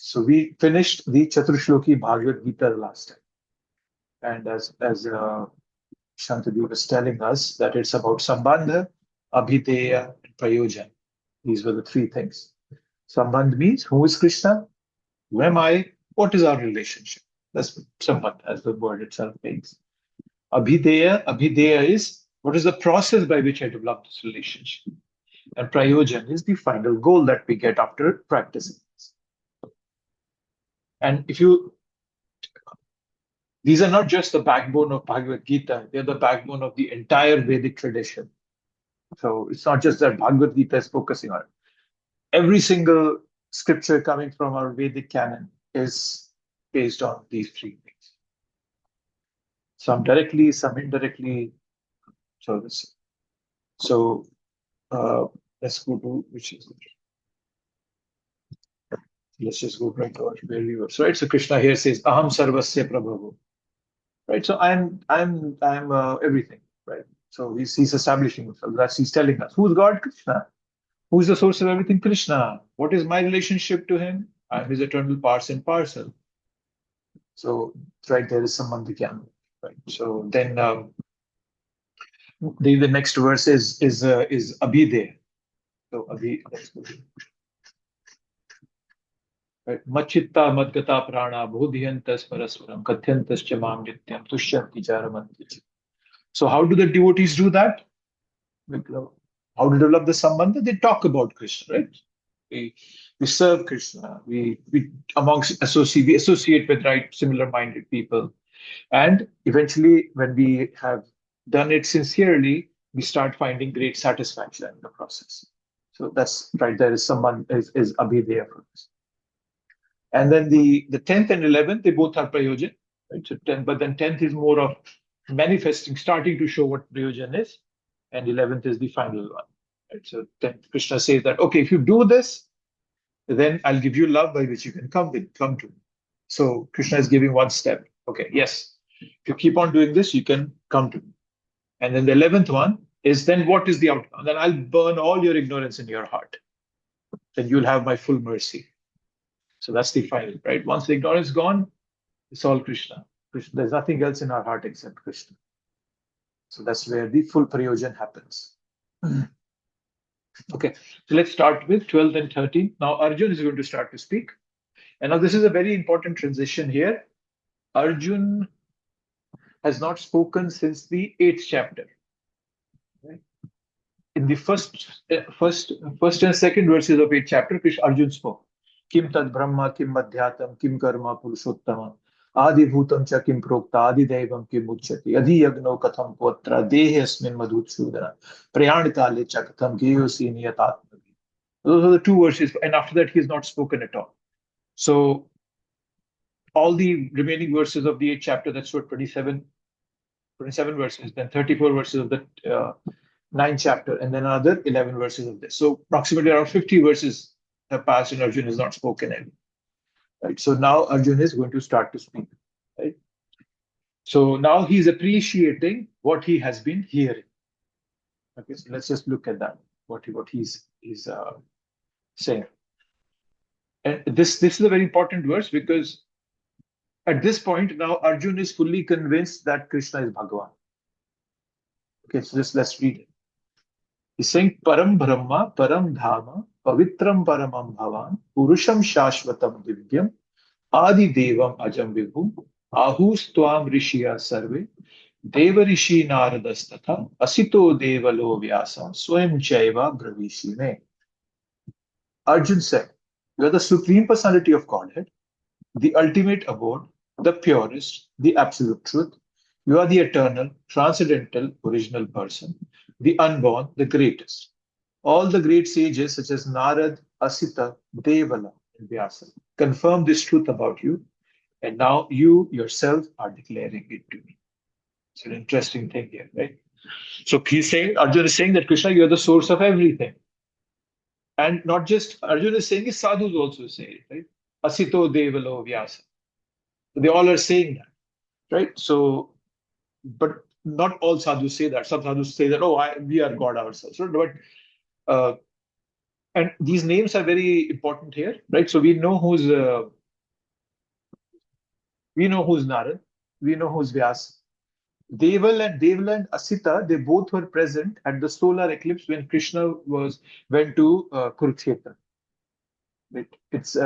So we finished the Chaturshloki Bhagavad Gita last time. And as Shantanu was telling us, that it's about Sambandha, Abhideya, and Prayojan. These were the three things. Sambandha means, who is Krishna? Who am I? What is our relationship? That's Sambandha, as the word itself means. Abhideya is, what is the process by which I develop this relationship? And Prayojan is the final goal that we get after practicing this. And these are not just the backbone of Bhagavad Gita, they're the backbone of the entire Vedic tradition. So it's not just that Bhagavad Gita is focusing on it. Every single scripture coming from our Vedic canon is based on these three things. Some directly, some indirectly. So let's go to which is it? Let's just go right to where we were. So, right, so Krishna here says, "Aham sarvasya prabhavo." Right, so I'm everything. Right, so he's establishing himself. That's he's telling us who's God, Krishna. Who's the source of everything, Krishna. What is my relationship to him? I'm his eternal parts and parcel. So right there is some mandikyan. Right. So then the next verse is Abhide. So let's go. Right. Machitta madgata prana bodhiyantas paraswaram katyantas chamam nityam tushyanti charamanti. So how do the devotees do that? How to develop the sambandha? They talk about Krishna, right? We serve Krishna. We associate with right similar-minded people, and eventually, when we have done it sincerely, we start finding great satisfaction in the process. So that's right. There is someone is Abhideya for us. And then the 10th and 11th, they both are Prayojan. Right? So 10, but then 10th is more of manifesting, starting to show what Prayojan is, and 11th is the final one. Right? So then Krishna says that, okay, if you do this, then I'll give you love by which you can come to me. So Krishna is giving one step. Okay, yes, if you keep on doing this, you can come to me. And then the 11th one is, then what is the outcome? Then I'll burn all your ignorance in your heart. Then you'll have my full mercy. So that's the final, right? Once the ignorance is gone, it's all Krishna. There's nothing else in our heart except Krishna. So that's where the full prayojan happens. Okay, so let's start with 12th and 13th. Now Arjun is going to start to speak. And now this is a very important transition here. Arjun has not spoken since the 8th chapter. Right? In the first and second verses of 8th chapter, Arjun spoke. Kim tad brahma, kim madhyatam, kim karma purushottama, adi bhutam cha kim prokta, adi devam kim uchyati, adi yagno katham potra, dehe asmin madhutshudana, prayanitale cha katham geyosi niyatatmavi. Those are the two verses, and after that he has not spoken at all. So all the remaining verses of the 8th chapter, that's what 27 verses, then 34 verses of the 9th chapter, and then another 11 verses of this. So approximately around 50 verses have passed and Arjun has not spoken any. Right. So now Arjun is going to start to speak. Right. So now he's appreciating what he has been hearing. Okay, so let's just look at that. What he's saying. And this is a very important verse, because at this point now Arjun is fully convinced that Krishna is Bhagavan. Okay, so let's read it. He's saying, Param Brahma, Param Dhama, Pavitram Paramam Bhavan, Purusham Shashvatam Divyam, Adi Devam Ajam Vibhum, Ahus Tvam Rishya Sarve, Deva Rishi Naradastatha, Asito Devalo Vyasa, Swayam Chaiva Bravishime. Arjun said, you are the Supreme Personality of Godhead, the ultimate abode, the purest, the absolute truth. You are the eternal, transcendental, original person, the unborn, the greatest. All the great sages such as Narad, Asita, Devala, and Vyasa confirm this truth about you, and now you yourself are declaring it to me. It's an interesting thing here, right? So he's saying, Arjuna is saying that Krishna, you are the source of everything. And not just Arjuna is saying it, sadhus also say it, right? Asito Devalo Vyasa. They all are saying that, right? So, but not all sadhus say that. Some sadhus say that, we are God ourselves. Right? But And these names are very important here, right? So we know who's Narad, we know who's Vyas. Devala and Asita, they both were present at the solar eclipse when Krishna went to Kurukshetra. It's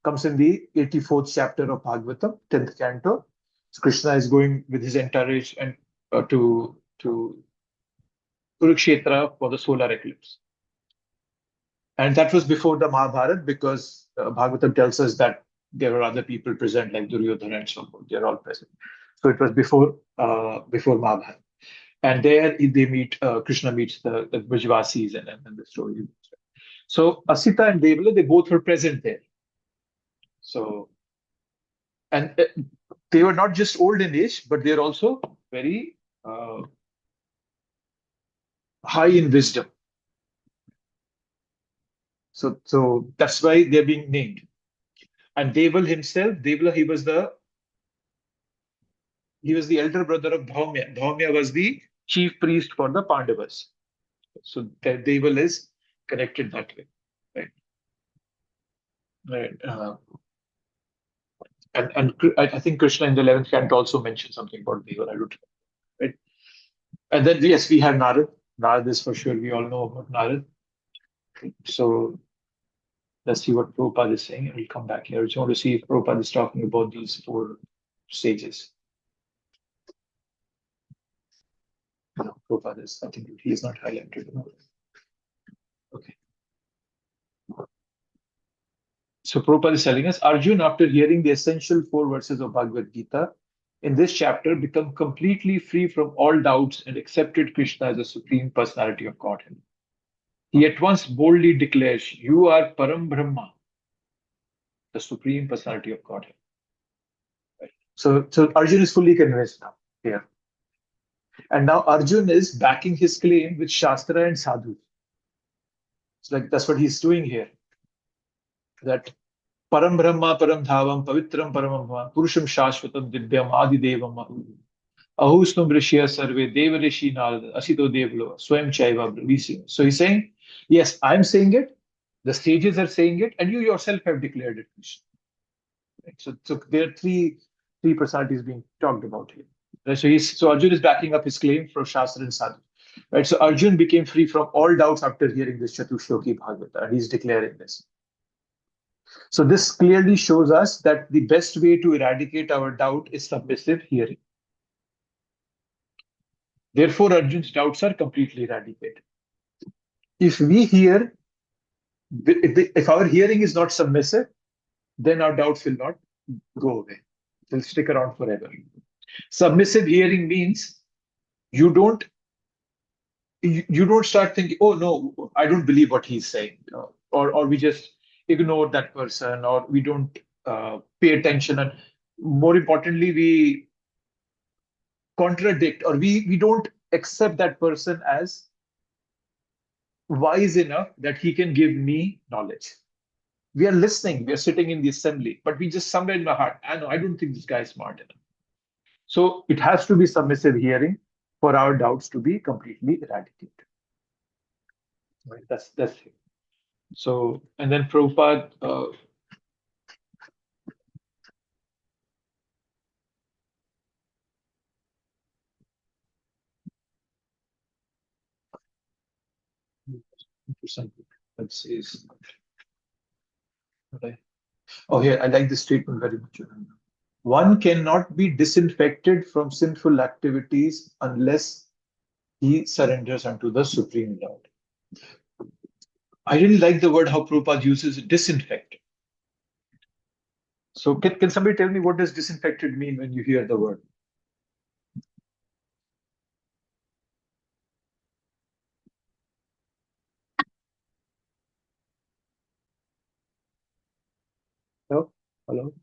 comes in the 84th chapter of Bhagavatam, 10th canto. So Krishna is going with his entourage and to Kurukshetra for the solar eclipse. And that was before the Mahabharata, because Bhagavatam tells us that there were other people present, like Duryodhana and so forth. They're all present. So it was before Mahabharata. And there they meet, Krishna meets the Brajvasis, and the story. So Asita and Devala, they both were present there. So, and they were not just old in age, but they're also very high in wisdom. So that's why they're being named. And Deval himself, Devala, he was the elder brother of Dhaumya. Dhaumya was the chief priest for the Pandavas. So Deval is connected that way, right? Right. And I think Krishna in the 11th canto also mentioned something about Deval. I don't know. Right? And then, yes, we have Narad. Narad is for sure. We all know about Narad. So let's see what Prabhupada is saying. We'll come back here. I just want to see if Prabhupada is talking about these 4 stages. No, Prabhupada is, I think he is not highlighted. Okay. So Prabhupada is telling us, Arjun, after hearing the essential 4 verses of Bhagavad Gita, in this chapter, become completely free from all doubts and accepted Krishna as the Supreme Personality of Godhead. He at once boldly declares, "You are Param Brahma, the Supreme Personality of Godhead." Right. So Arjun is fully convinced now here. And now Arjun is backing his claim with Shastra and Sadhu. It's like that's what he's doing here. That Param Brahma, Param Dhavam, Pavitram Paramam, Purusham Shashvatam, Divyam, Adi Devam, Ahusnum Rishya Sarve, Deva Rishi Narada, Asito Devalo, Swayam Chaiva, Brahvisi. So he's saying, yes, I'm saying it, the sages are saying it, and you yourself have declared it, Krishna. Right? So there are three personalities being talked about here. Right? So Arjun is backing up his claim from Shastra and Sadhu. Right? So Arjun became free from all doubts after hearing this Chatushloki Bhagavata, and he's declaring this. So this clearly shows us that the best way to eradicate our doubt is submissive hearing. Therefore, Arjun's doubts are completely eradicated. If we hear, if our hearing is not submissive, then our doubts will not go away. They'll stick around forever. Submissive hearing means you don't start thinking, oh no, I don't believe what he's saying, or we just ignore that person, or we don't pay attention, and more importantly, we contradict, or we don't accept that person as wise enough that he can give me knowledge. We are listening, we are sitting in the assembly, but we just somewhere in my heart, I don't think this guy is smart enough. So it has to be submissive hearing for our doubts to be completely eradicated. Right? That's it. So, and then Prabhupada let's see. Okay. Oh, here, I like this statement very much. One cannot be disinfected from sinful activities unless he surrenders unto the Supreme Lord. I really like the word how Prabhupada uses disinfected. So can somebody tell me what does disinfected mean when you hear the word? Hello? Hello?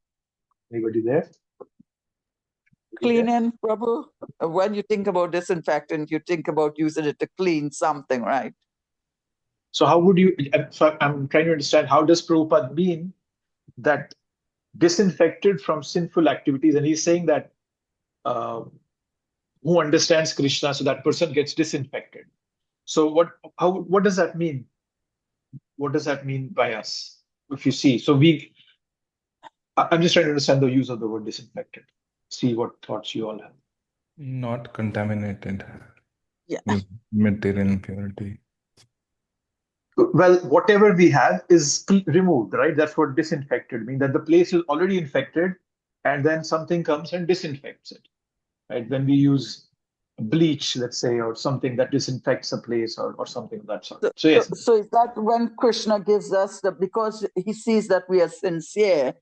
Anybody there? Clean in, Prabhu. When you think about disinfectant, you think about using it to clean something, right? So how would you, so I'm trying to understand, how does Prabhupada mean that disinfected from sinful activities? And he's saying that who understands Krishna, so that person gets disinfected. So what does that mean? what does that mean by us? If you see, so I'm just trying to understand the use of the word disinfected. See what thoughts you all have. Not contaminated Yeah. with material impurity. Well, whatever we have is removed, right? That's what disinfected means, that the place is already infected and then something comes and disinfects it, right? When we use bleach, let's say, or something that disinfects a place or something of that sort. So yes. So is that when Krishna gives us because he sees that we are sincere,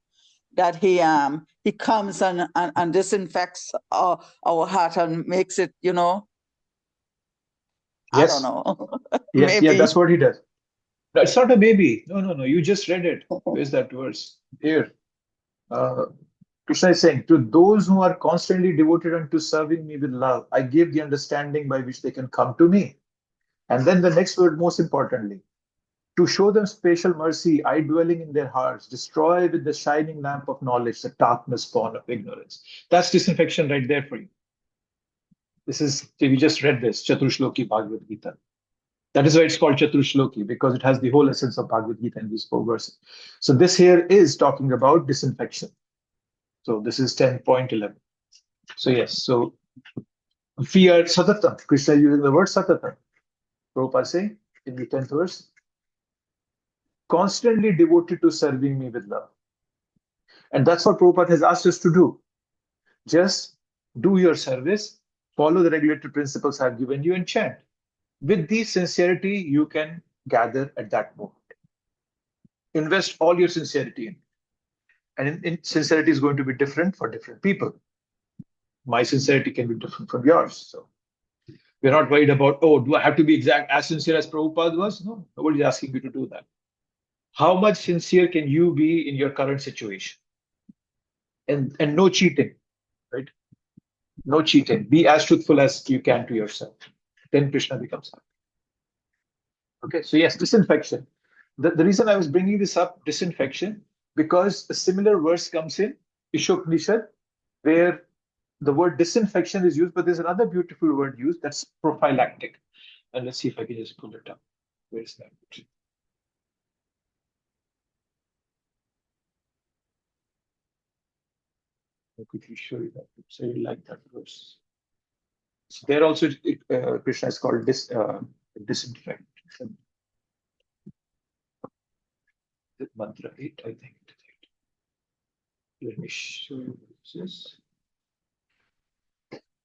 that he comes and disinfects our heart and makes it, Yes. I don't know. Yes, Maybe. yeah, that's what he does. No, it's not a maybe. No. You just read it. Where's that verse? Here. Krishna is saying, to those who are constantly devoted unto serving me with love, I give the understanding by which they can come to me. And then the next word, most importantly, to show them special mercy, I dwelling in their hearts, destroy with the shining lamp of knowledge the darkness born of ignorance. That's disinfection right there for you. This is, we just read this, Chaturshloki Bhagavad Gita. That is why it's called Chaturshloki, because it has the whole essence of Bhagavad Gita in these 4 verses. So this here is talking about disinfection. So this is 10.11. So yes, so fear satatam. Krishna using the word satatam. Prabhupada saying in the 10th verse, constantly devoted to serving me with love. And that's what Prabhupada has asked us to do. Just do your service, follow the regulated principles I've given you, and chant. With the sincerity you can gather at that moment. Invest all your sincerity in it. And in sincerity is going to be different for different people. My sincerity can be different from yours. So we're not worried about, oh, do I have to be exact as sincere as Prabhupada was? No, nobody's asking you to do that. How much sincere can you be in your current situation? And no cheating, right? No cheating. Be as truthful as you can to yourself. Then Krishna becomes happy. Okay, so yes, disinfection. The reason I was bringing this up, disinfection, because a similar verse comes in Ishopnishad, where the word disinfection is used, but there's another beautiful word used, that's prophylactic. And let's see if I can just pull it up. Where is that? I'll quickly show you that. So you like that verse. So there also, Krishna is called disinfect. Mantra 8, I think. Let me show you what this is.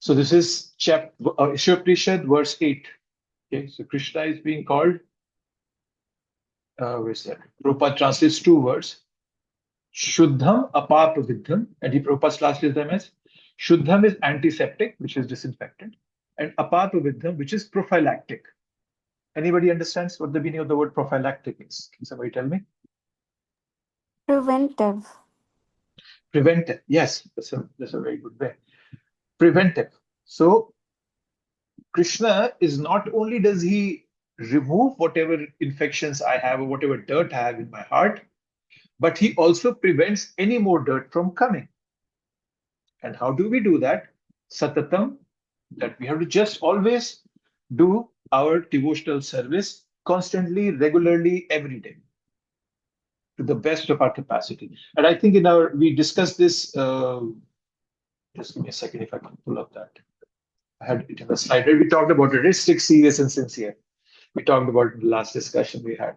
So this is Ishopnishad, verse 8. Okay, so Krishna is being called, where's that? Prabhupada translates 2 words. Shuddham apapavidham, and he Prabhupada translates them as Shuddham is antiseptic, which is disinfectant, and apapavidham, which is prophylactic. Anybody understands what the meaning of the word prophylactic is? Can somebody tell me? Preventive. Preventive. Yes, that's a very good way. Preventive. So Krishna is not only does he remove whatever infections I have or whatever dirt I have in my heart, but he also prevents any more dirt from coming. And how do we do that? Satatam, that we have to just always do our devotional service constantly, regularly, every day, to the best of our capacity. And I think we discussed this, just give me a second if I can pull up that. I had it in the slide. We talked about it. It's strict, serious, and sincere. We talked about it in the last discussion we had.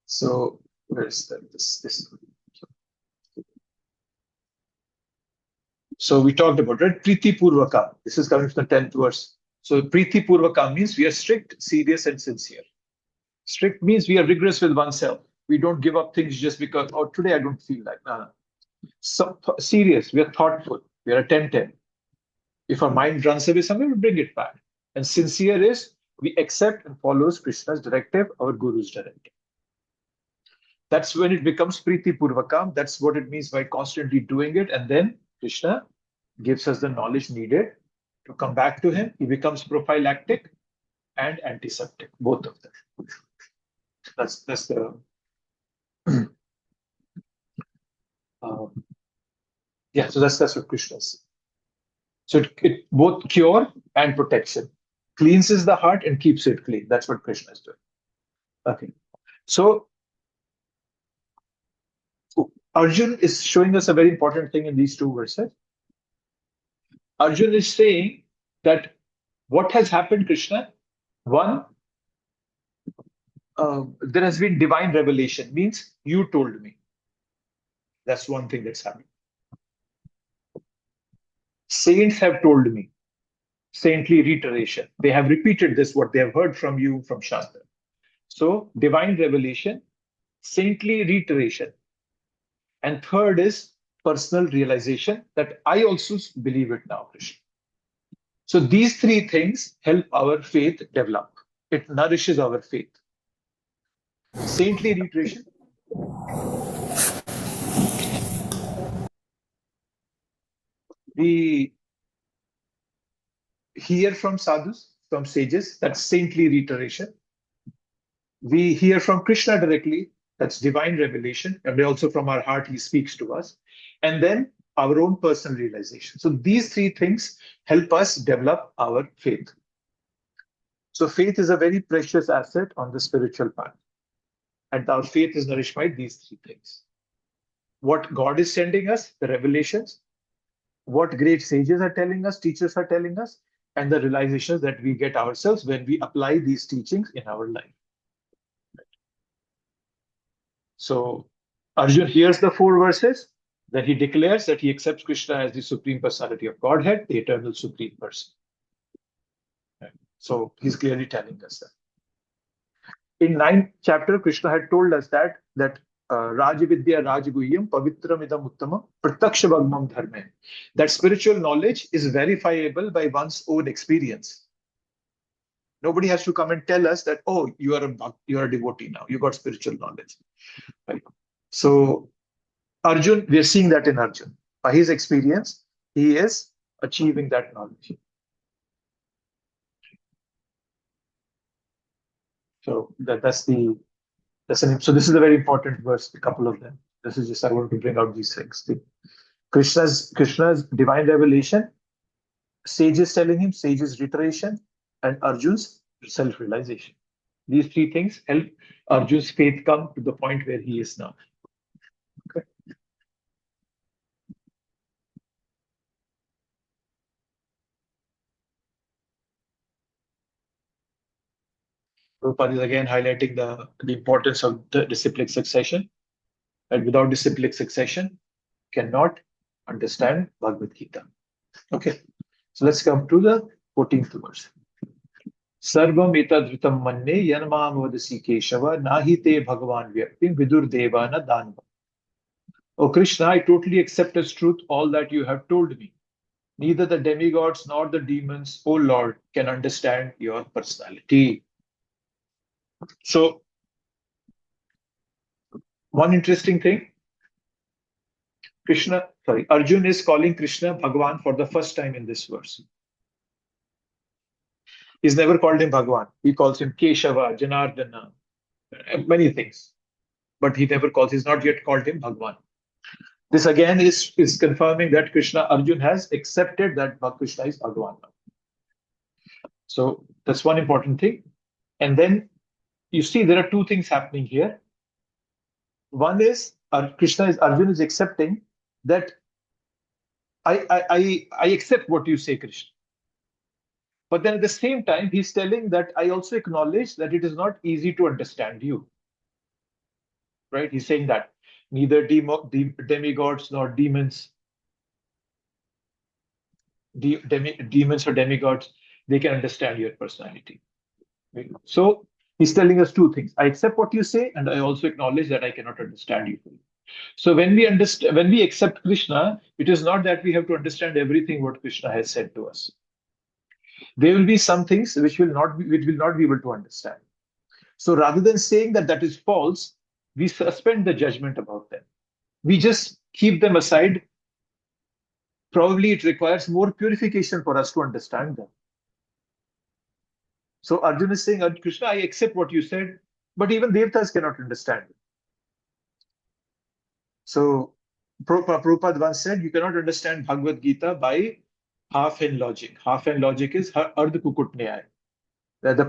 So where is this? So we talked about it. Priti Purvaka. This is coming from the 10th verse. So Priti Purvaka means we are strict, serious, and sincere. Strict means we are rigorous with oneself. We don't give up things just because, oh, today I don't feel like. No. So serious, we are thoughtful, we are attentive. If our mind runs away somewhere, we bring it back. And sincere is we accept and follows Krishna's directive, our Guru's directive. That's when it becomes Priti Purvakam. That's what it means by constantly doing it. And then Krishna gives us the knowledge needed to come back to him. He becomes prophylactic and antiseptic, both of them. That's the so that's what Krishna is. So it both cure and protection, cleanses the heart and keeps it clean. That's what Krishna is doing. Okay, so Arjun is showing us a very important thing in these two verses. Arjun is saying that what has happened, Krishna? One, there has been divine revelation, means you told me. That's one thing that's happened. Saints have told me, saintly reiteration. They have repeated this, what they have heard from you, from Shastra. So, divine revelation, saintly reiteration. And third is personal realization that I also believe it now, Krishna. So, these three things help our faith develop. It nourishes our faith. Saintly reiteration. We hear from sadhus, from sages, that's saintly reiteration. We hear from Krishna directly, that's divine revelation, and also from our heart, he speaks to us. And then our own personal realization. So these three things help us develop our faith. So faith is a very precious asset on the spiritual path. And our faith is nourished by these three things. What God is sending us, the revelations, what great sages are telling us, teachers are telling us, and the realizations that we get ourselves when we apply these teachings in our life. So Arjun hears the 4 verses, then he declares that he accepts Krishna as the Supreme Personality of Godhead, the eternal Supreme Person. So he's clearly telling us that. In 9th chapter, Krishna had told us that Rajavidya Rajaguhyam Pavitram Idam Uttamam Prataksha Bhagmam Dharma. That spiritual knowledge is verifiable by one's own experience. Nobody has to come and tell us that, oh, you are a devotee now, you got spiritual knowledge. Right? So Arjun, we are seeing that in Arjun. By his experience, he is achieving that knowledge. So so this is a very important verse, a couple of them. This is just, I want to bring out these things. Krishna's divine revelation, sages telling him, sages reiteration, and Arjun's self-realization. These three things help Arjun's faith come to the point where he is now. Okay. Prabhupada is again highlighting the importance of the disciplic succession. And without disciplic succession, cannot understand Bhagavad Gita. Okay, so let's come to the 14th verse. Sarvam etadritam manne yanmam vadasi keshava nahi te bhagavan vyaktim vidur devana danva. O Krishna, I totally accept as truth all that you have told me. Neither the demigods nor the demons, O Lord, can understand your personality. So, one interesting thing, Arjun is calling Krishna Bhagavan for the first time in this verse. He's never called him Bhagavan. He calls him Keshava, Janardana, many things. But he's not yet called him Bhagavan. This again is confirming that Arjun has accepted that Krishna is Bhagavan now. So that's one important thing. And then you see there are two things happening here. One is Arjun is accepting that I accept what you say, Krishna. But then at the same time, he's telling that I also acknowledge that it is not easy to understand you. Right? He's saying that neither demigods nor demons, demons or demigods, they can understand your personality. Right? So he's telling us two things. I accept what you say, and I also acknowledge that I cannot understand you fully. So when we accept Krishna, it is not that we have to understand everything what Krishna has said to us. There will be some things which will not be able to understand. So rather than saying that is false, we suspend the judgment about them. We just keep them aside. Probably it requires more purification for us to understand them. So Arjuna is saying, Krishna, I accept what you said, but even Devtas cannot understand it. So Prabhupada once said, you cannot understand Bhagavad Gita by half-end logic. Half-end logic is Ardh Kukut Nyaya. The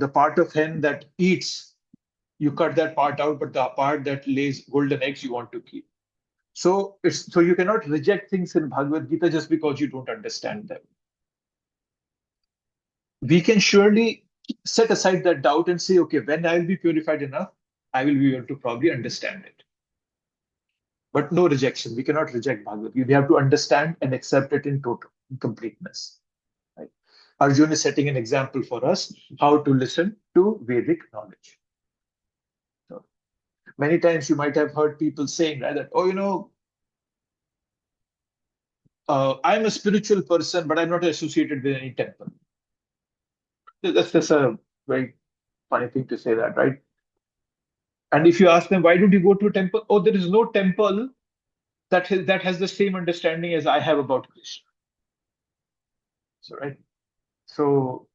part of hen that eats, you cut that part out, but the part that lays golden eggs you want to keep. So you cannot reject things in Bhagavad Gita just because you don't understand them. We can surely set aside that doubt and say, okay, when I will be purified enough, I will be able to probably understand it. But no rejection. We cannot reject Bhagavad Gita. We have to understand and accept it in total, in completeness. Right? Arjuna is setting an example for us how to listen to Vedic knowledge. So, many times you might have heard people saying, right, that, oh, I'm a spiritual person, but I'm not associated with any temple. That's a very funny thing to say that, right? And if you ask them, why don't you go to a temple? Oh, there is no temple that has the same understanding as I have about Krishna. So, right? So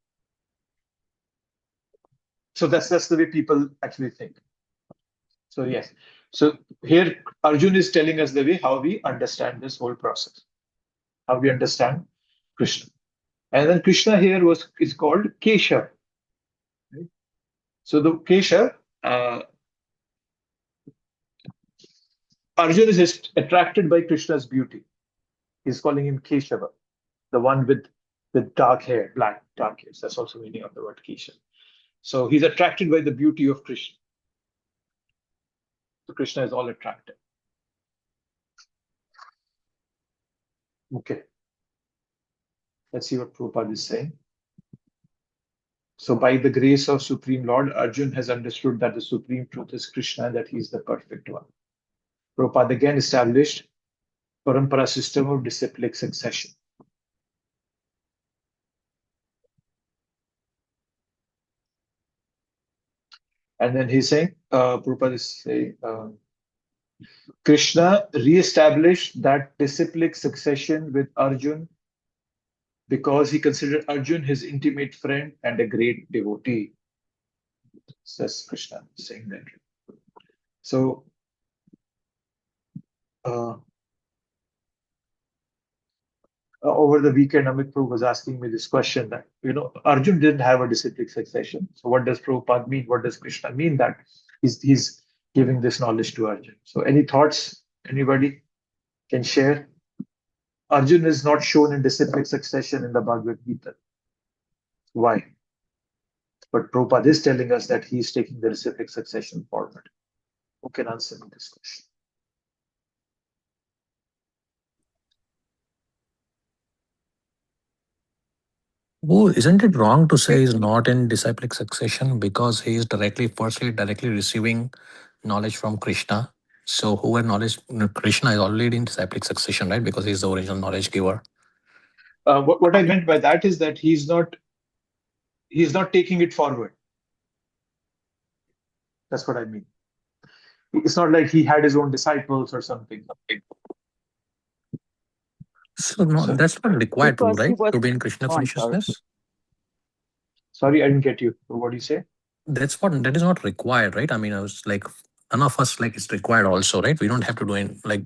that's the way people actually think. So yes. So here Arjun is telling us the way how we understand this whole process, how we understand Krishna. And then Krishna here is called Keshav. Right? So the Keshav, Arjun is just attracted by Krishna's beauty. He's calling him Keshava, the one with dark hair, black dark hair. That's also the meaning of the word Keshav. So he's attracted by the beauty of Krishna. So Krishna is all attractive. Okay. Let's see what Prabhupada is saying. So by the grace of Supreme Lord, Arjun has understood that the Supreme Truth is Krishna, that he is the perfect one. Prabhupada again established Parampara system of disciplic succession. And then he's saying, Prabhupada is saying, Krishna re-established that disciplic succession with Arjun because he considered Arjun his intimate friend and a great devotee. Says Krishna saying that. So, over the weekend, Amit Prabhu was asking me this question that, Arjun didn't have a disciplic succession. So what does Prabhupada mean? What does Krishna mean that he's giving this knowledge to Arjun? So any thoughts anybody can share? Arjun is not shown in disciplic succession in the Bhagavad Gita. Why? But Prabhupada is telling us that he is taking the disciplic succession forward. Who can answer me this question? Oh, isn't it wrong to say he's not in disciplic succession because he is directly receiving knowledge from Krishna? So who had knowledge, Krishna is already in disciplic succession, right? Because he's the original knowledge giver. What I meant by that is that he's not taking it forward. That's what I mean. It's not like he had his own disciples or something. So no, that's not required to, Because he right? was- To be in Krishna Oh, I'm sorry. consciousness. Sorry, I didn't get you. What do you say? That is not required, right? I mean, I was like, none of us like it's required also, right? We don't have to do it like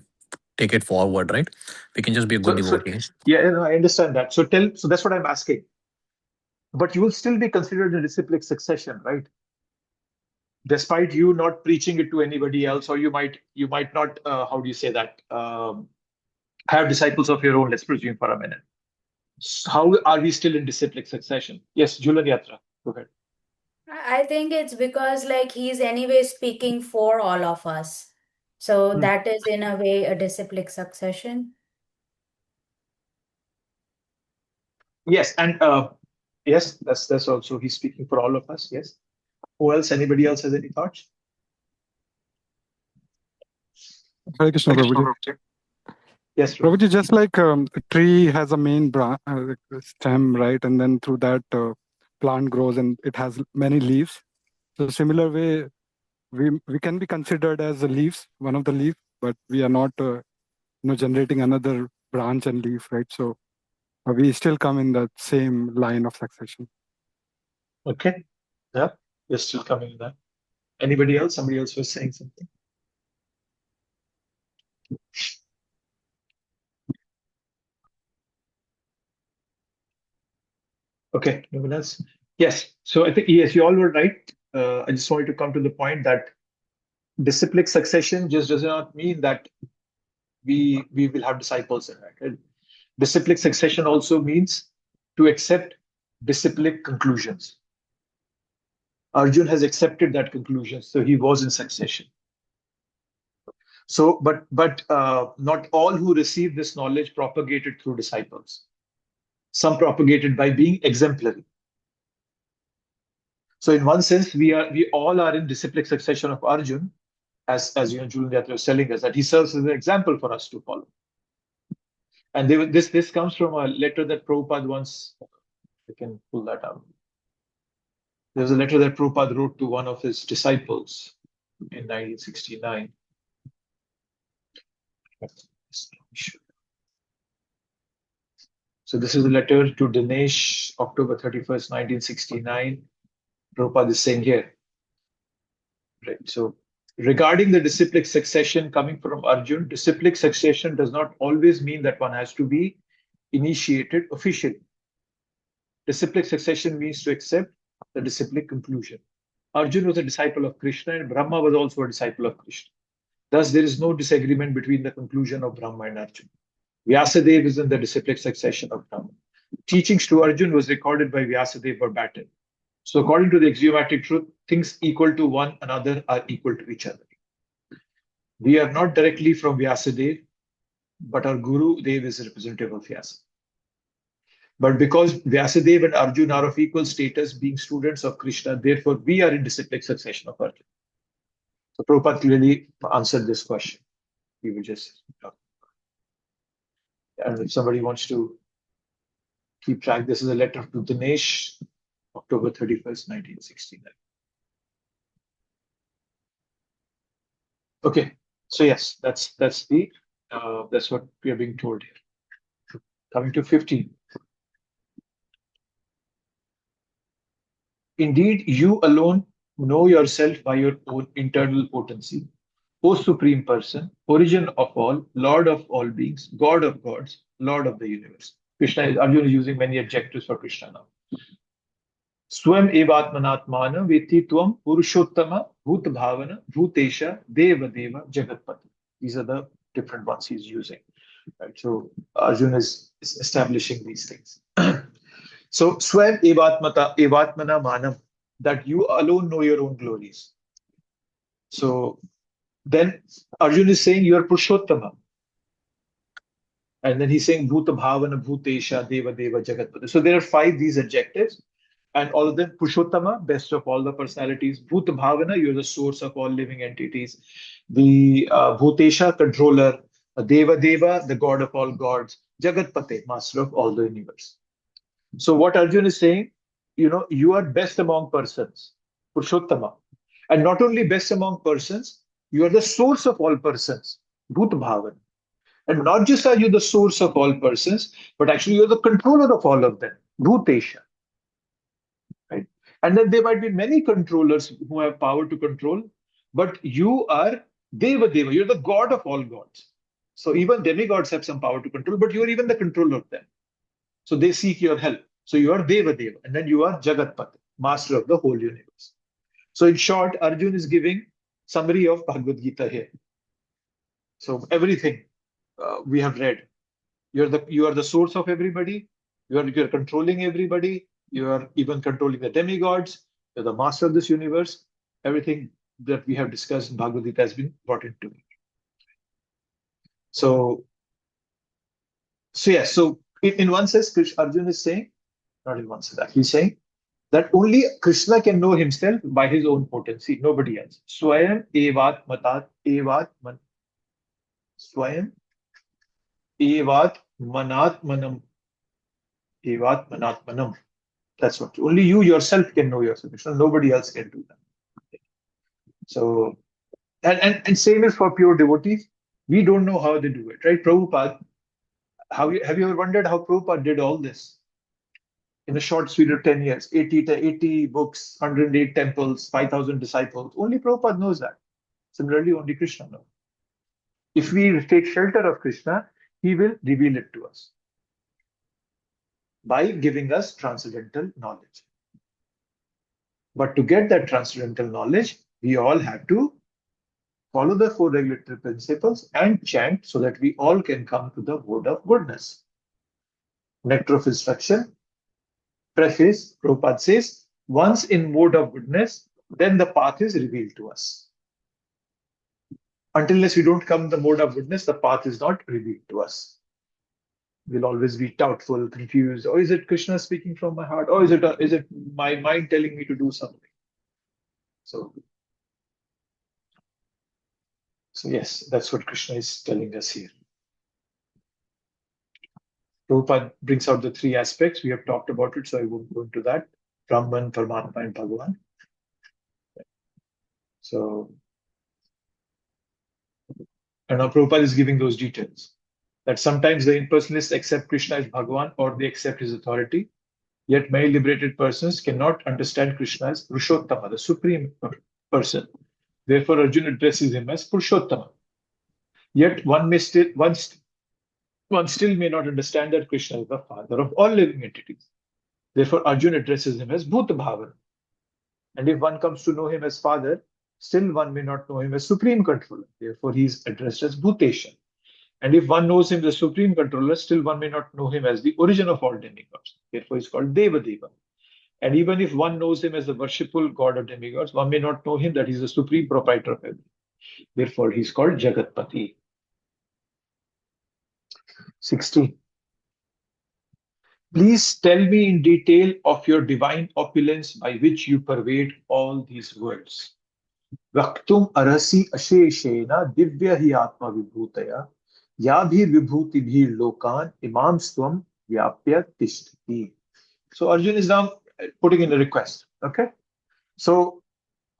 take it forward, right? We can just be a good devotee. Yeah, no, I understand that. So that's what I'm asking. But you will still be considered a disciplic succession, right? Despite you not preaching it to anybody else, or you might not, how do you say that? Have disciples of your own, let's presume for a minute. How are we still in disciplic succession? Yes, Julan Yatra, go ahead. I think it's because like he's anyway speaking for all of us. So that is in a way a disciplic succession. Yes, and yes, that's also he's speaking for all of us. Yes. Who else? Anybody else has any thoughts? Hare Krishna, Prabhuji. Yes, Prabhuji, just like a tree has a main stem, right? And then through that plant grows and it has many leaves. So similar way, we can be considered as the leaves, one of the leaves, but we are not generating another branch and leaf, right? So we still come in that same line of succession. Okay. Yeah, we're still coming to that. Anybody else? Somebody else was saying something. Okay, no one else. Yes. So I think yes, you all were right. I just wanted to come to the point that disciplic succession just does not mean that we will have disciples in that. Right? Disciplic succession also means to accept disciplic conclusions. Arjun has accepted that conclusion, so he was in succession. So, but not all who receive this knowledge propagated through disciples. Some propagated by being exemplary. So, in one sense, we all are in disciplic succession of Arjun, as Julian Yatra was telling us, that he serves as an example for us to follow. And this comes from a letter that Prabhupada once, I can pull that out. There's a letter that Prabhupada wrote to one of his disciples in 1969. So this is a letter to Dinesh, October 31st, 1969. Prabhupada is saying here. Right. So regarding the disciplic succession coming from Arjun, disciplic succession does not always mean that one has to be initiated officially. Disciplic succession means to accept the disciplic conclusion. Arjun was a disciple of Krishna and Brahma was also a disciple of Krishna. Thus, there is no disagreement between the conclusion of Brahma and Arjun. Vyasadeva is in the disciplic succession of Brahma. Teachings to Arjun was recorded by Vyasadeva verbatim. So according to the axiomatic truth, things equal to one another are equal to each other. We are not directly from Vyasadeva, but our Guru Dev is a representative of Vyasa. But because Vyasadeva and Arjun are of equal status, being students of Krishna, therefore we are in disciplic succession of Arjun. So Prabhupada clearly answered this question. We will just talk. And if somebody wants to keep track, this is a letter to Dinesh, October 31st, 1969. Okay, so yes, that's what we are being told here. Coming to 15. Indeed, you alone know yourself by your own internal potency, O Supreme Person, origin of all, Lord of all beings, God of gods, Lord of the universe. Arjuna is using many adjectives for Krishna now. Swam evatmanatmana veti tvam purushottama bhut bhavana bhutesha deva deva jagatpati. These are the different ones he's using. Right? So Arjuna is establishing these things. So swam evatmana manam, that you alone know your own glories. So then Arjuna is saying you are Purushottama. And then he's saying Bhuta Bhavana, Bhutesha, Deva Deva, Jagatpati. So there are 5 these adjectives. And all of them, Purushottama, best of all the personalities. Bhuta Bhavana, you're the source of all living entities. The Bhutesha, controller. Deva Deva, the god of all gods. Jagatpate, master of all the universe. So what Arjuna is saying, you are best among persons. Purushottama. And not only best among persons, you are the source of all persons. Bhuta Bhavana. And not just are you the source of all persons, but actually you're the controller of all of them. Bhutesha. Right? And then there might be many controllers who have power to control, but you are Deva Deva, you're the god of all gods. So even demigods have some power to control, but you're even the controller of them. So they seek your help. So you are Deva Deva, and then you are Jagatpati, master of the whole universe. So in short, Arjuna is giving summary of Bhagavad Gita here. So everything we have read. You are the source of everybody. You are controlling everybody. You are even controlling the demigods. You're the master of this universe. Everything that we have discussed in Bhagavad Gita has been brought into it. So yes. So in one sense, Arjuna is saying, not in one sense, that he's saying that only Krishna can know himself by his own potency, nobody else. Swayam evat matat evat man. Swayam evat manatmanam. Evat manatmanam. That's what only you yourself can know yourself. Nobody else can do that. So, and same is for pure devotees. We don't know how they do it, right? Prabhupada, have you ever wondered how Prabhupada did all this? In a short sweet of 10 years, 80 books, 108 temples, 5,000 disciples. Only Prabhupada knows that. Similarly, only Krishna knows. If we take shelter of Krishna, he will reveal it to us by giving us transcendental knowledge. But to get that transcendental knowledge, we all have to follow the four regulatory principles and chant so that we all can come to the mode of goodness. Nectar of instruction, preface, Prabhupada says, once in mode of goodness, then the path is revealed to us. Unless we don't come in the mode of goodness, the path is not revealed to us. We'll always be doubtful, confused. Or is it Krishna speaking from my heart? Or is it my mind telling me to do something? So yes, that's what Krishna is telling us here. Prabhupada brings out the three aspects. We have talked about it, so I won't go into that. Brahman, Paramatma, and Bhagavan. So, and now Prabhupada is giving those details. That sometimes the impersonalists accept Krishna as Bhagavan or they accept his authority. Yet many liberated persons cannot understand Krishna as Purushottama, the supreme person. Therefore, Arjuna addresses him as Purushottama. Yet one still may not understand that Krishna is the father of all living entities. Therefore, Arjuna addresses him as Bhuta Bhavana. And if one comes to know him as father, still one may not know him as supreme controller. Therefore, he is addressed as Bhutesha. And if one knows him as the supreme controller, still one may not know him as the origin of all demigods. Therefore, he is called Devadeva. And even if one knows him as the worshipful god of demigods, one may not know him that he is the supreme proprietor of everything. Therefore, he is called Jagatpati. 16. Please tell me in detail of your divine opulence by which you pervade all these worlds. Vaktum arasi asheshena divya hi atma vibhutaya yabhir vibhuti bhir lokan imam swam vyapya tishtati. So Arjuna is now putting in a request. Okay. So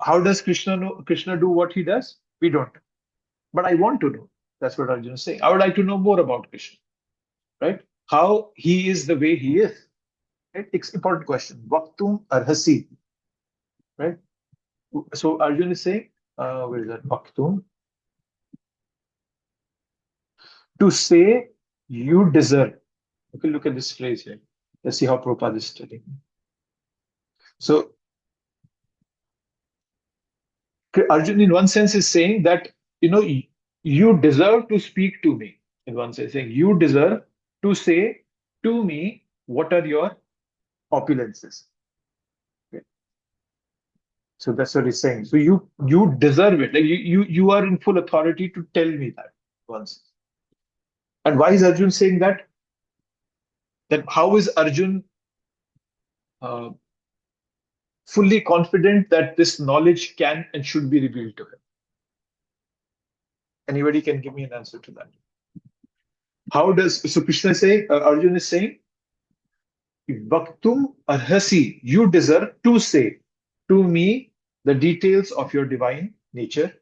how does Krishna do what he does? We don't. But I want to know. That's what Arjuna is saying. I would like to know more about Krishna. Right? How he is the way he is. Right? It's an important question. Vaktum arhasi. Right? So Arjuna is saying, where is that? Vaktum. To say you deserve. Okay, look at this phrase here. Let's see how Prabhupada is telling. So Arjuna, in one sense, is saying that, you deserve to speak to me. In one sense, saying you deserve to say to me what are your opulences. Okay. So that's what he's saying. So you deserve it. Like you are in full authority to tell me that once. And why is Arjun saying that? That how is Arjun fully confident that this knowledge can and should be revealed to him? Anybody can give me an answer to that. So Krishna is saying, Arjun is saying, Bhaktum arhasi, you deserve to say to me the details of your divine nature.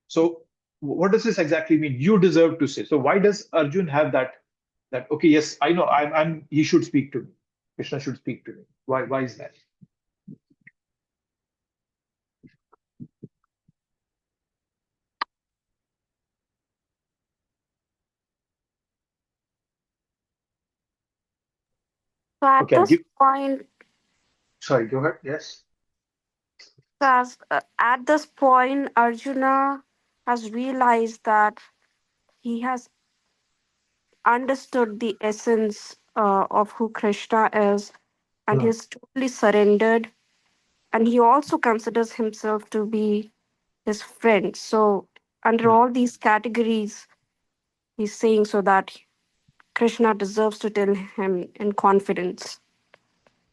So what does this exactly mean? You deserve to say. So why does Arjun have that okay, yes, I know he should speak to me. Krishna should speak to me. Why is that? So at Okay, this point, sorry, go ahead. Yes. at this point, Arjuna has realized that he has understood the essence of who Krishna is, and he's totally surrendered. And he also considers himself to be his friend. So, under all these categories, he's saying so that Krishna deserves to tell him in confidence.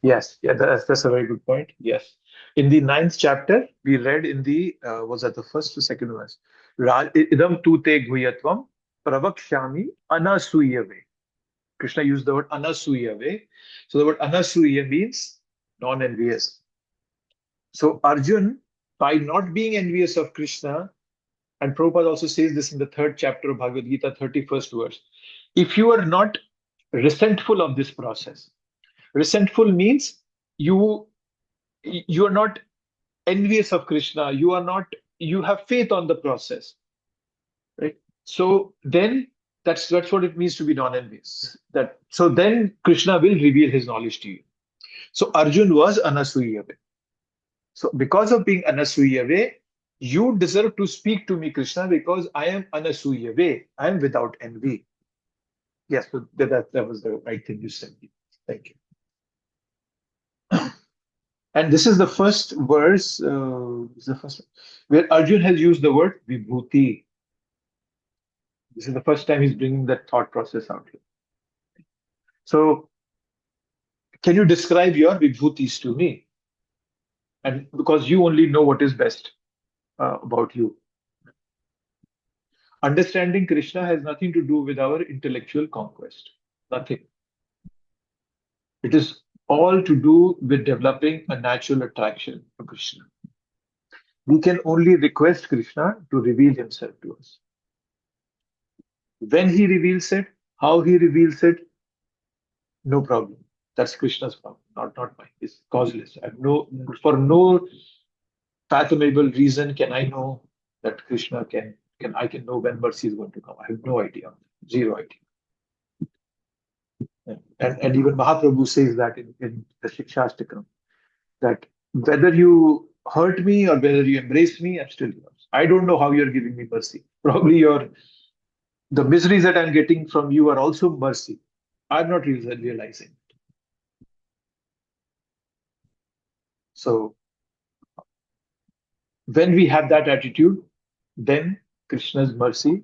Yes, yeah, that's a very good point. Yes. In the 9th chapter, we read in the, was that the first or second verse? Idam tu te guyatvam pravakshami anasuyave. Krishna used the word anasuyave. So the word anasuya means non-envious. So Arjun, by not being envious of Krishna, and Prabhupada also says this in the 3rd chapter of Bhagavad Gita, 31st verse. If you are not resentful of this process, resentful means you are not envious of Krishna. You have faith on the process, right? So then that's what it means to be non-envious. So then Krishna will reveal his knowledge to you. So Arjun was anasuya. So because of being anasuyave, you deserve to speak to me, Krishna, because I am anasuyave. I am without envy. Yes, so that was the right thing you said. Thank you. And this is the first verse, where Arjun has used the word vibhuti. This is the first time he's bringing that thought process out here. So, can you describe your vibhutis to me? And because you only know what is best about you. Understanding Krishna has nothing to do with our intellectual conquest. Nothing. It is all to do with developing a natural attraction for Krishna. We can only request Krishna to reveal himself to us. When he reveals it, how he reveals it, no problem. That's Krishna's problem, not mine. It's causeless. For no fathomable reason can I know that Krishna I can know when mercy is going to come. I have no idea. Zero idea. And even Mahaprabhu says that in the Shikshashtakam, that whether you hurt me or whether you embrace me, I'm still yours. I don't know how you're giving me mercy. Probably the miseries that I'm getting from you are also mercy. I'm not realizing. So when we have that attitude, then Krishna's mercy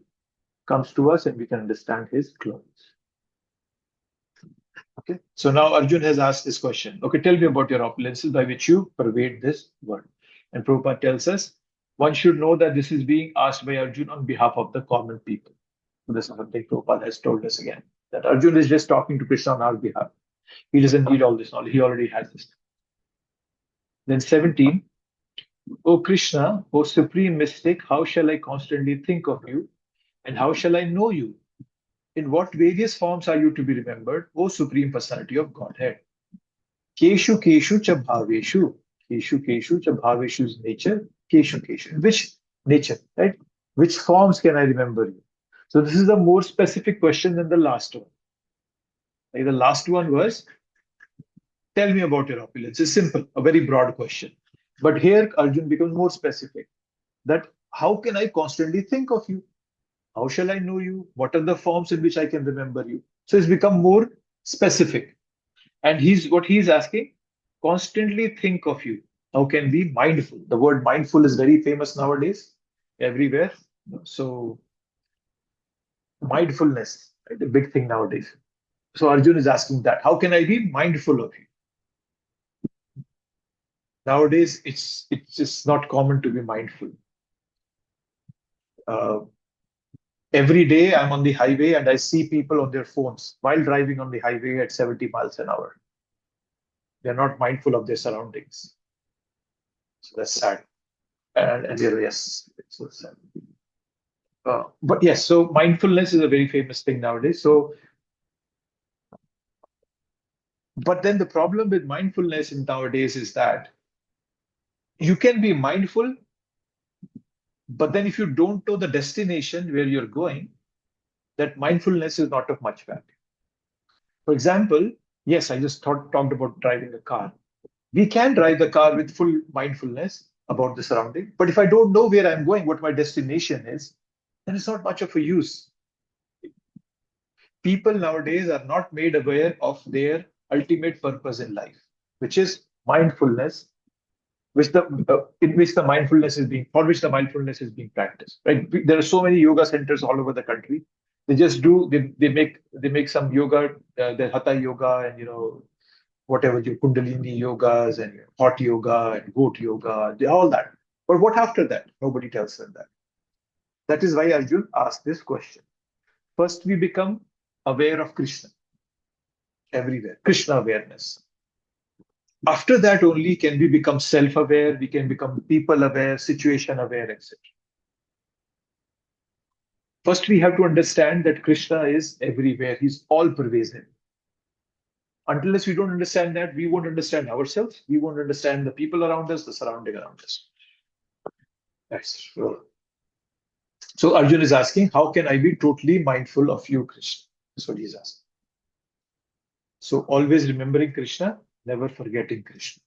comes to us and we can understand his glories. Okay, so now Arjun has asked this question. Okay, tell me about your opulences by which you pervade this world. And Prabhupada tells us, one should know that this is being asked by Arjun on behalf of the common people. So this is something Prabhupada has told us again, that Arjun is just talking to Krishna on our behalf. He doesn't need all this knowledge. He already has this. Then 17, O Krishna, O supreme mystic, how shall I constantly think of you? And how shall I know you? In what various forms are you to be remembered, O Supreme Personality of Godhead? Keshu Keshu cha bhaveshu. Keshu Keshu cha bhaveshu is nature. Keshu Keshu. Which nature, right? Which forms can I remember you? So this is a more specific question than the last one. Like the last one was, tell me about your opulence. It's simple, a very broad question. But here Arjun becomes more specific. That how can I constantly think of you? How shall I know you? What are the forms in which I can remember you? So it's become more specific. And what he's asking, constantly think of you. How can be mindful? The word mindful is very famous nowadays, everywhere. So mindfulness, right? A big thing nowadays. So Arjun is asking that. How can I be mindful of you? Nowadays, it's just not common to be mindful. Every day I'm on the highway and I see people on their phones while driving on the highway at 70 miles an hour. They're not mindful of their surroundings. So that's sad. And yes, it's so sad. But yes, so mindfulness is a very famous thing nowadays. So, but then the problem with mindfulness in nowadays is that you can be mindful, but then if you don't know the destination where you're going, that mindfulness is not of much value. For example, yes, I just talked about driving a car. We can drive the car with full mindfulness about the surrounding, but if I don't know where I'm going, what my destination is, then it's not much of a use. People nowadays are not made aware of their ultimate purpose in life, which is mindfulness, for which the mindfulness is being practiced. Right? There are so many yoga centers all over the country. They make some yoga, the hatha yoga, and whatever your kundalini yogas and hot yoga and goat yoga, all that. But what after that? Nobody tells them that. That is why Arjun asked this question. First, we become aware of Krishna everywhere, Krishna awareness. After that only can we become self-aware, we can become people-aware, situation-aware, etc. First, we have to understand that Krishna is everywhere. He's all-pervasive. Unless we don't understand that, we won't understand ourselves. We won't understand the people around us, the surrounding around us. That's true. So Arjun is asking, how can I be totally mindful of you, Krishna? That's what he's asking. So always remembering Krishna, never forgetting Krishna.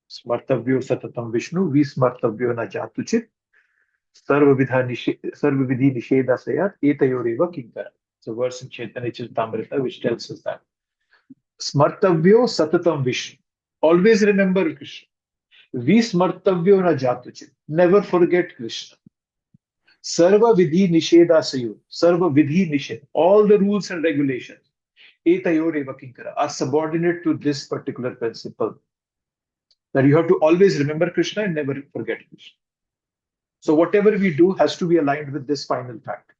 Smartavyo satatam Vishnu, vismartavyo na jatuchit, sarvavidhi nishedasayat, etayoreva kinkara. It's a verse in Chaitanya Charitamrita which tells us that. Smartavyo satatam Vishnu. Always remember Krishna. Vismartavyo na jatuchit. Never forget Krishna. Sarva vidhi nishedasayo. Sarva vidhi nished. All the rules and regulations. Etayoreva kinkara are subordinate to this particular principle. That you have to always remember Krishna and never forget Krishna. So whatever we do has to be aligned with this final fact.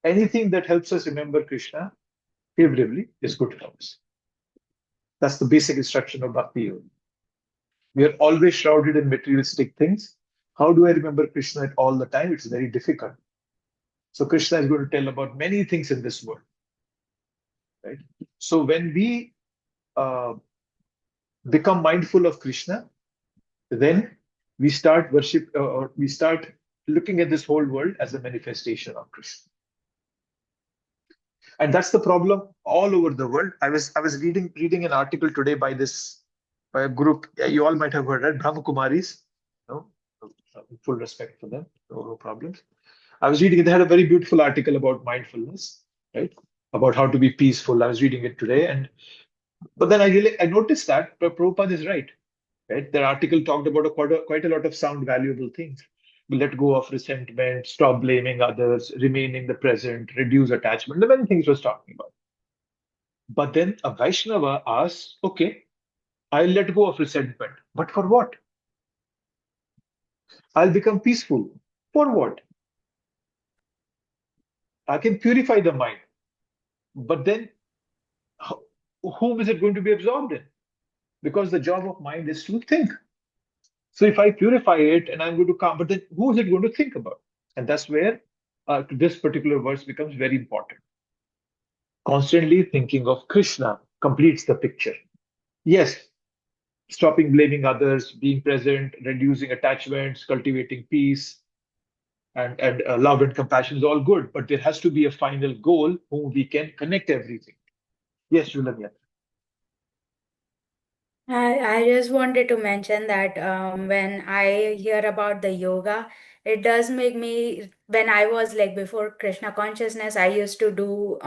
Anything that helps us remember Krishna favorably is good for us. That's the basic instruction of Bhakti Yoga. We are always shrouded in materialistic things. How do I remember Krishna all the time? It's very difficult. So Krishna is going to tell about many things in this world. Right? So when we become mindful of Krishna, then we start worship, or we start looking at this whole world as a manifestation of Krishna. And that's the problem all over the world. I was reading an article today by a group you all might have heard, right? Brahma Kumaris. No, full respect for them. No problems. I was reading it. They had a very beautiful article about mindfulness, right? About how to be peaceful. I was reading it today, but then I noticed that Prabhupada is right. Right? Their article talked about quite a lot of sound, valuable things. Let go of resentment, stop blaming others, remain in the present, reduce attachment. The many things was talking about. But then a Vaishnava asks, okay, I'll let go of resentment. But for what? I'll become peaceful. For what? I can purify the mind. But then whom is it going to be absorbed in? Because the job of mind is to think. So if I purify it and I'm going to calm, but then who is it going to think about? And that's where this particular verse becomes very important. Constantly thinking of Krishna completes the picture. Yes, stopping blaming others, being present, reducing attachments, cultivating peace, and love and compassion is all good. But there has to be a final goal whom we can connect everything. Yes, Julia. I just wanted to mention that when I hear about the yoga, it does make me, when I was like before Krishna consciousness, I used to do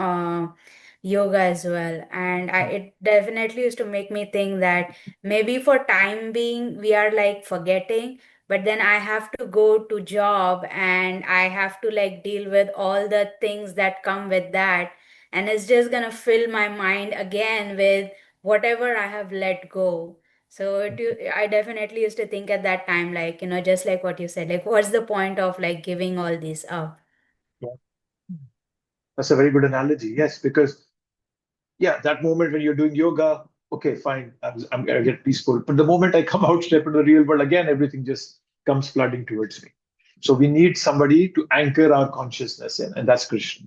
yoga as well. And it definitely used to make me think that maybe for time being, we are like forgetting, but then I have to go to job and I have to like deal with all the things that come with that. And it's just gonna fill my mind again with whatever I have let go. So I definitely used to think at that time, like, just like what you said, like, what's the point of like giving all this up? Yeah. That's a very good analogy. Yes, because that moment when you're doing yoga, okay, fine, I'm gonna get peaceful. But the moment I come out, step into the real world again, everything just comes flooding towards me. So we need somebody to anchor our consciousness in, and that's Krishna.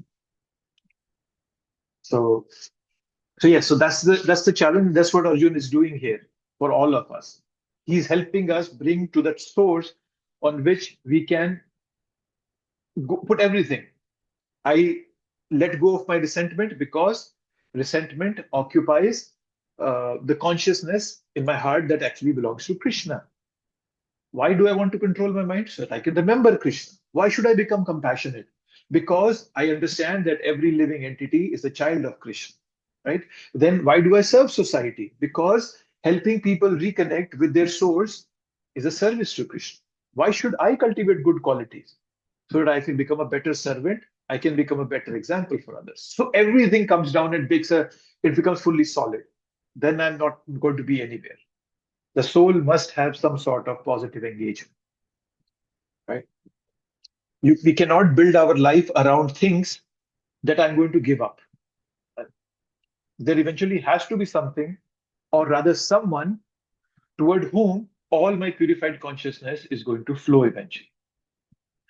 So that's the challenge. That's what Arjun is doing here for all of us. He's helping us bring to that source on which we can put everything. I let go of my resentment because resentment occupies the consciousness in my heart that actually belongs to Krishna. Why do I want to control my mind? So that I can remember Krishna. Why should I become compassionate? Because I understand that every living entity is a child of Krishna, right? Then why do I serve society? Because helping people reconnect with their source is a service to Krishna. Why should I cultivate good qualities? So that I can become a better servant, I can become a better example for others. So everything comes down and it becomes fully solid. Then I'm not going to be anywhere. The soul must have some sort of positive engagement, right? We cannot build our life around things that I'm going to give up. There eventually has to be something, or rather someone, toward whom all my purified consciousness is going to flow eventually.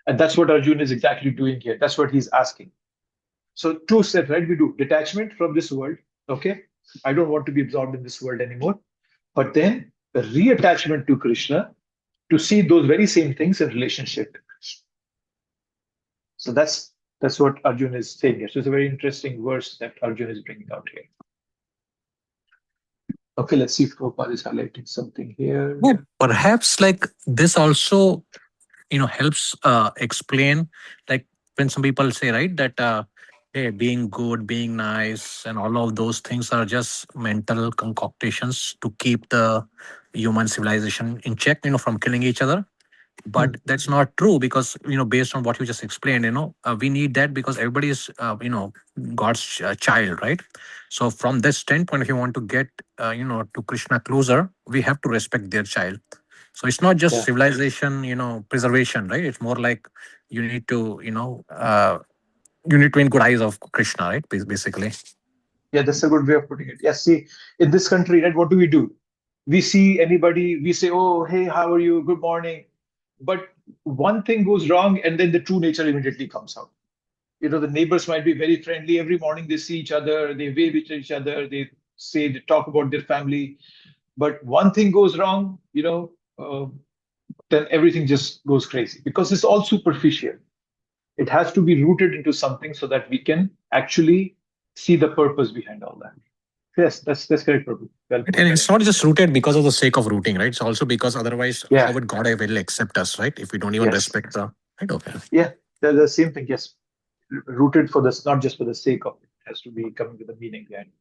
And that's what Arjuna is exactly doing here. That's what he's asking. So two steps, right? We do detachment from this world. Okay, I don't want to be absorbed in this world anymore. But then the reattachment to Krishna to see those very same things in relationship to Krishna. So that's what Arjuna is saying here. So it's a very interesting verse that Arjuna is bringing out here. Okay, let's see if Prabhupada is highlighting something here. Yeah, perhaps like this also, helps explain, like when some people say, right, that hey, being good, being nice, and all of those things are just mental concoctions to keep the human civilization in check, from killing each other. But that's not true, because based on what you just explained, we need that because everybody is God's child, right? So from this standpoint, if you want to get to Krishna closer, we have to respect their child. So it's not just Yeah. civilization, preservation, right? It's more like you need to you need to in good eyes of Krishna, right? Basically. Yeah, that's a good way of putting it. Yes, see, in this country, right, what do? We see anybody, we say, oh, hey, how are you? Good morning. But one thing goes wrong, and then the true nature immediately comes out. The neighbors might be very friendly. Every morning they see each other, they wave at each other, they talk about their family. But one thing goes wrong, then everything just goes crazy because it's all superficial. It has to be rooted into something so that we can actually see the purpose behind all that. Yes, that's correct, Prabhu. Well put. And it's not just rooted because of the sake of rooting, right? It's also because otherwise, how Yeah. would God ever accept us, right? If we don't even Yes. respect the right? Okay. Yeah, the same thing. Yes, rooted for this, not just for the sake of it. It has to be coming with a meaning behind it.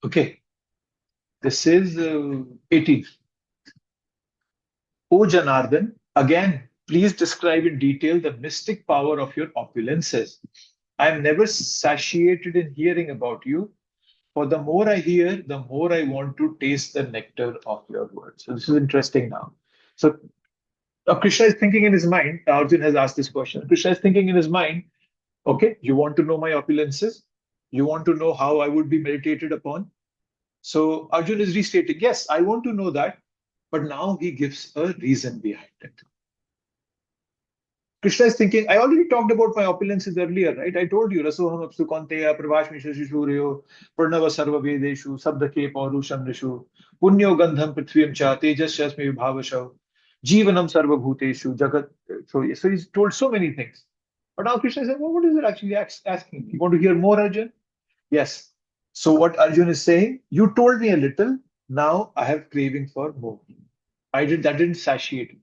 Okay, this is 18. O Janardhan, again, please describe in detail the mystic power of your opulences. I am never satiated in hearing about you. For the more I hear, the more I want to taste the nectar of your words. So this is interesting now. So Krishna is thinking in his mind. Arjun has asked this question. Krishna is thinking in his mind, okay, you want to know my opulences? You want to know how I would be meditated upon? So Arjun is restating, yes, I want to know that. But now he gives a reason behind it. Krishna is thinking, I already talked about my opulences earlier, right? I told you, Rasoham Apsu Konteya, Pravashmisha Shishuryo, Purnava Sarva Vedeshu, Sabdake Paurusham Rishu, Punyo Gandham Prithvim Cha, Tejas Shasmi Vibhavashav, Jivanam Sarva Bhuteshu, Jagat. So he's told so many things. But now Krishna is saying, well, what is it actually asking? You want to hear more, Arjun? Yes. So what Arjun is saying, you told me a little, now I have craving for more. That didn't satiate me.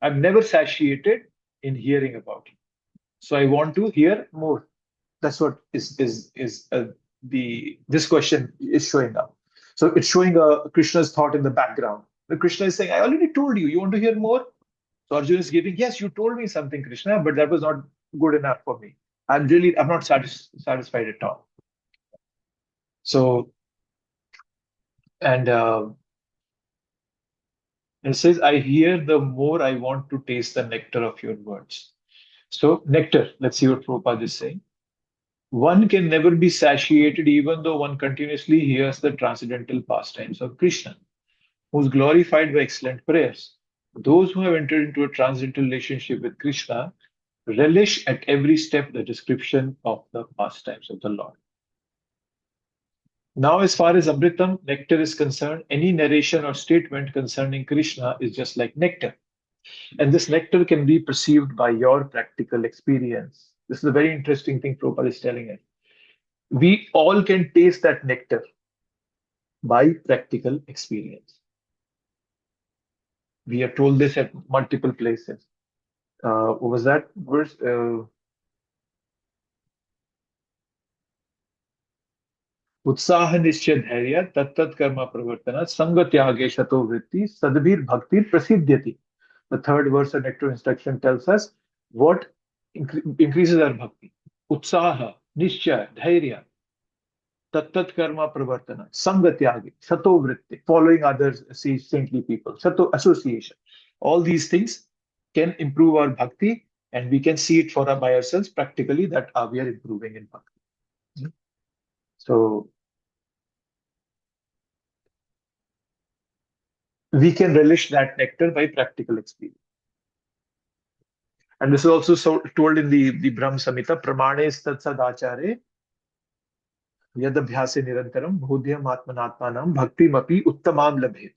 I'm never satiated in hearing about it. So I want to hear more. That's what this question is showing up. So it's showing Krishna's thought in the background. The Krishna is saying, I already told you. You want to hear more? So Arjuna is giving, yes, you told me something, Krishna, but that was not good enough for me. I'm not satisfied at all. So, and it says, I hear the more I want to taste the nectar of your words. So, nectar, let's see what Prabhupada is saying. One can never be satiated even though one continuously hears the transcendental pastimes of Krishna, who is glorified by excellent prayers. Those who have entered into a transcendental relationship with Krishna relish at every step the description of the pastimes of the Lord. Now, as far as Amritam, nectar is concerned, any narration or statement concerning Krishna is just like nectar. And this nectar can be perceived by your practical experience. This is a very interesting thing Prabhupada is telling us. We all can taste that nectar by practical experience. We are told this at multiple places. What was that verse? उत्साह निश्चय धैर्य तत्त कर्म प्रवर्तन संग त्यागे शतो वृत्ति सद्भिर भक्ति प्रसिद्ध्यति. The third verse of nectar instruction tells us what increases our bhakti. Utsaha, nishcha, dhairya, tattat karma pravartana, sanga tyagi, sato vritti, following others, saintly people, sato association. All these things can improve our bhakti, and we can see it by ourselves practically that we are improving in bhakti. So we can relish that nectar by practical experience. And this is also told in the Brahm Samhita, Pramane Tatsadachare Yadabhyase Nirantaram Bodhyam Atmanatmanam Bhaktimapi Uttamam Labhet.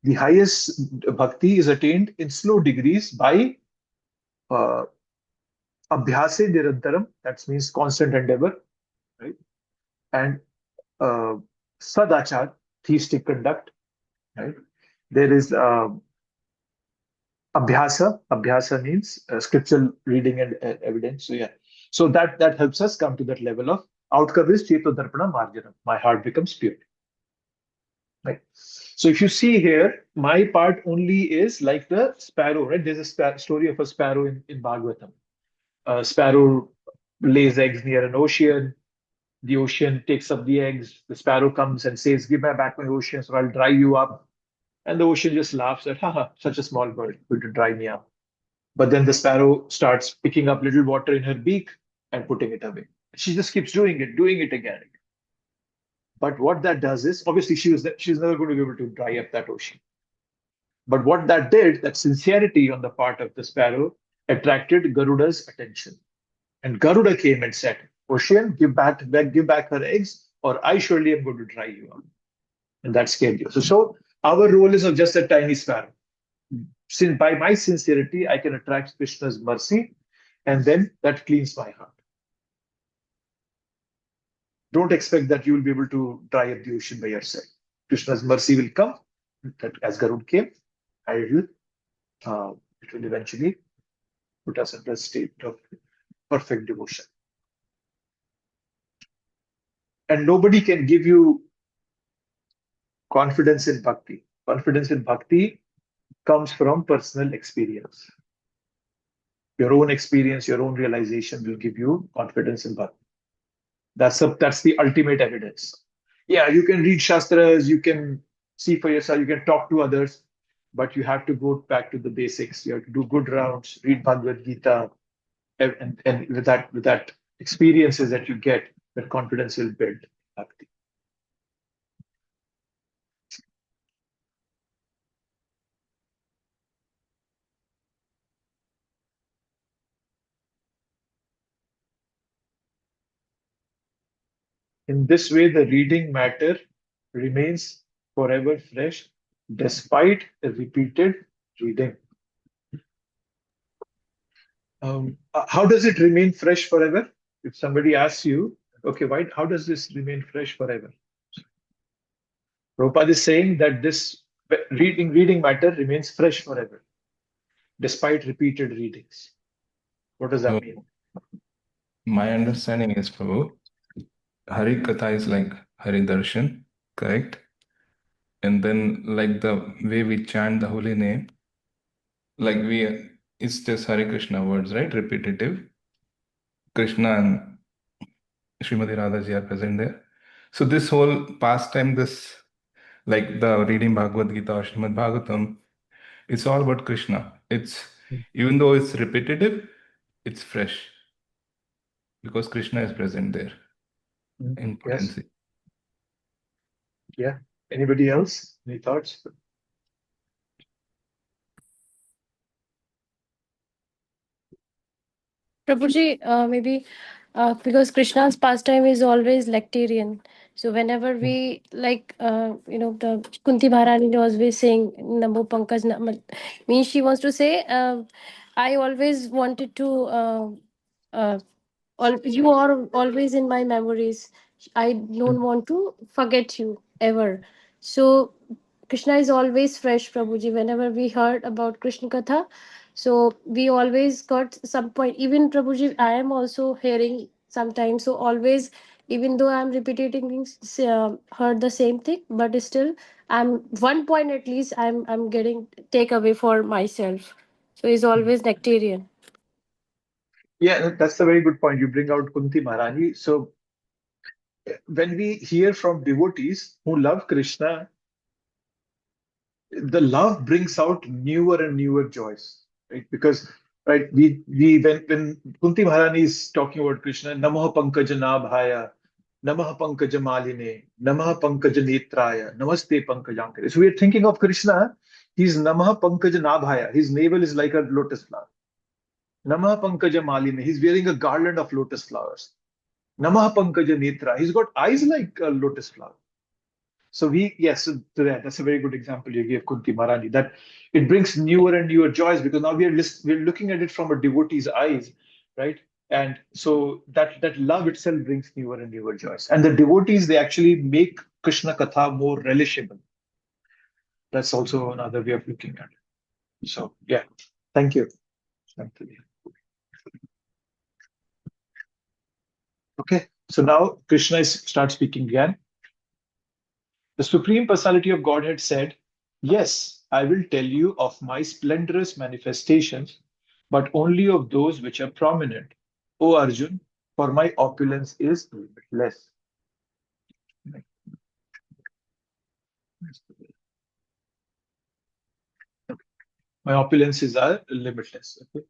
The highest bhakti is attained in slow degrees by Abhyase Nirantaram, that means constant endeavor, right? And sadachar, theistic conduct, right? There is abhyasa. Abhyasa means scriptural reading and evidence. So yeah, so that helps us come to that level of outcome is cheto darpana marjanam. My heart becomes pure. Right. So if you see here, my part only is like the sparrow, right? There's a story of a sparrow in Bhagavatam. A sparrow lays eggs near an ocean. The ocean takes up the eggs. The sparrow comes and says, "Give me back my ocean, so I'll dry you up." And the ocean just laughs at, haha, such a small bird going to dry me up. But then the sparrow starts picking up little water in her beak and putting it away. She just keeps doing it again. But what that does is, obviously, she's never going to be able to dry up that ocean. But what that did, that sincerity on the part of the sparrow, attracted Garuda's attention. And Garuda came and said, "Ocean, give back her eggs, or I surely am going to dry you up." And that scared you. So our role is of just a tiny sparrow. Since by my sincerity, I can attract Krishna's mercy, and then that cleans my heart. Don't expect that you will be able to dry up the ocean by yourself. Krishna's mercy will come, that as Garud came, and it will eventually put us in the state of perfect devotion. And nobody can give you confidence in bhakti. Confidence in bhakti comes from personal experience. Your own experience, your own realization will give you confidence in bhakti. That's the ultimate evidence. Yeah, you can read shastras, you can see for yourself, you can talk to others, but you have to go back to the basics. You have to do good rounds, read Bhagavad Gita, and with that experiences that you get, that confidence will build bhakti. In this way, the reading matter remains forever fresh despite repeated reading. How does it remain fresh forever? If somebody asks you, okay, how does this remain fresh forever? Prabhupada is saying that this reading matter remains fresh forever despite repeated readings. What does that So mean? my understanding is, Prabhu, Hari Katha is like Hari Darshan, correct? And then like the way we chant the holy name, like it's just Hare Krishna words, right? Repetitive. Krishna and Srimati Radhaji are present there. So this whole pastime, like the reading Bhagavad Gita or Srimad Bhagavatam, it's all about Krishna. Even though it's repetitive, it's fresh because Krishna is present there in Yes. potency. Yeah. Anybody else? Any thoughts? Prabhuji, maybe because Krishna's pastime is always lectarian. So whenever we the Kunti Maharani was always saying Namo Pankaj means she wants to say, I always wanted to you are always in my memories. I don't want to forget you ever. So Krishna is always fresh, Prabhuji. Whenever we heard about Krishna Katha, so we always got some point. Even Prabhuji, I am also hearing sometimes. So always, even though I'm repeating things, heard the same thing, but still, I'm one point at least. I'm getting take away for myself. So he's always nectarian. Yeah, that's a very good point. You bring out Kunti Maharani. So when we hear from devotees who love Krishna, the love brings out newer and newer joys, right? Because right, when Kunti Maharani is talking about Krishna, Namaha Pankaja Nabhaya, Namaha Pankaja Maline, Namaha Pankaja Netraya, Namaste Pankajankare. So we are thinking of Krishna, he's Namaha Pankaja Nabhaya, his navel is like a lotus flower. Namaha Pankaja Maline, he's wearing a garland of lotus flowers. Namaha Pankaja Netra, he's got eyes like a lotus flower. So that's a very good example you gave, Kunti Maharani, that it brings newer and newer joys because now we're looking at it from a devotee's eyes, right? And so that love itself brings newer and newer joys. And the devotees, they actually make Krishna Katha more relishable. That's also another way of looking at it. So, yeah, thank you. Okay, so now Krishna starts speaking again. The Supreme Personality of Godhead said, "Yes, I will tell you of my splendorous manifestations, but only of those which are prominent. O Arjun, for my opulence is limitless." My opulences are limitless. Okay?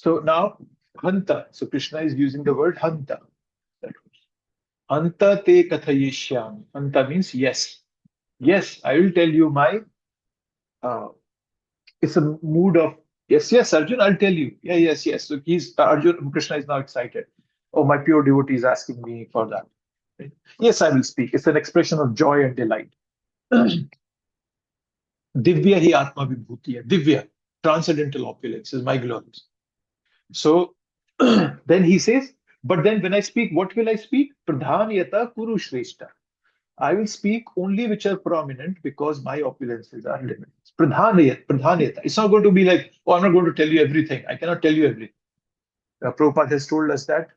So now, Hanta. So Krishna is using the word Hanta. Hanta te kathayishyami. Hanta means yes. Yes, I will tell you my. It's a mood of yes, Arjun. I'll tell you. Yeah, yes. So Arjun. Krishna is now excited. Oh, my pure devotee is asking me for that. Right? Yes, I will speak. It's an expression of joy and delight. Divya hi atma vibhuti hai. Divya, transcendental opulence is my glories. So then he says, but then when I speak, what will I speak? Pradhanayata kuru shrestha. I will speak only which are prominent because my opulences are limited. Pradhanayata. It's not going to be like, oh, I'm not going to tell you everything. I cannot tell you everything. Prabhupada has told us that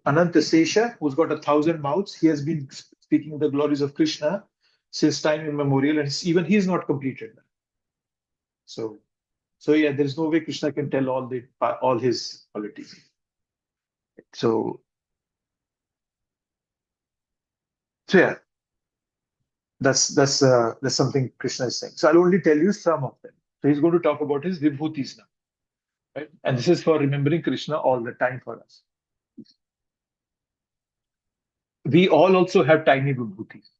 Ananta Sesha, who's got 1,000 mouths, he has been speaking the glories of Krishna since time immemorial, and even he's not completed that. So yeah, there's no way Krishna can tell all his qualities. So yeah, that's something Krishna is saying. So I'll only tell you some of them. So he's going to talk about his vibhutis now, right? And this is for remembering Krishna all the time for us. We all also have tiny vibhutis.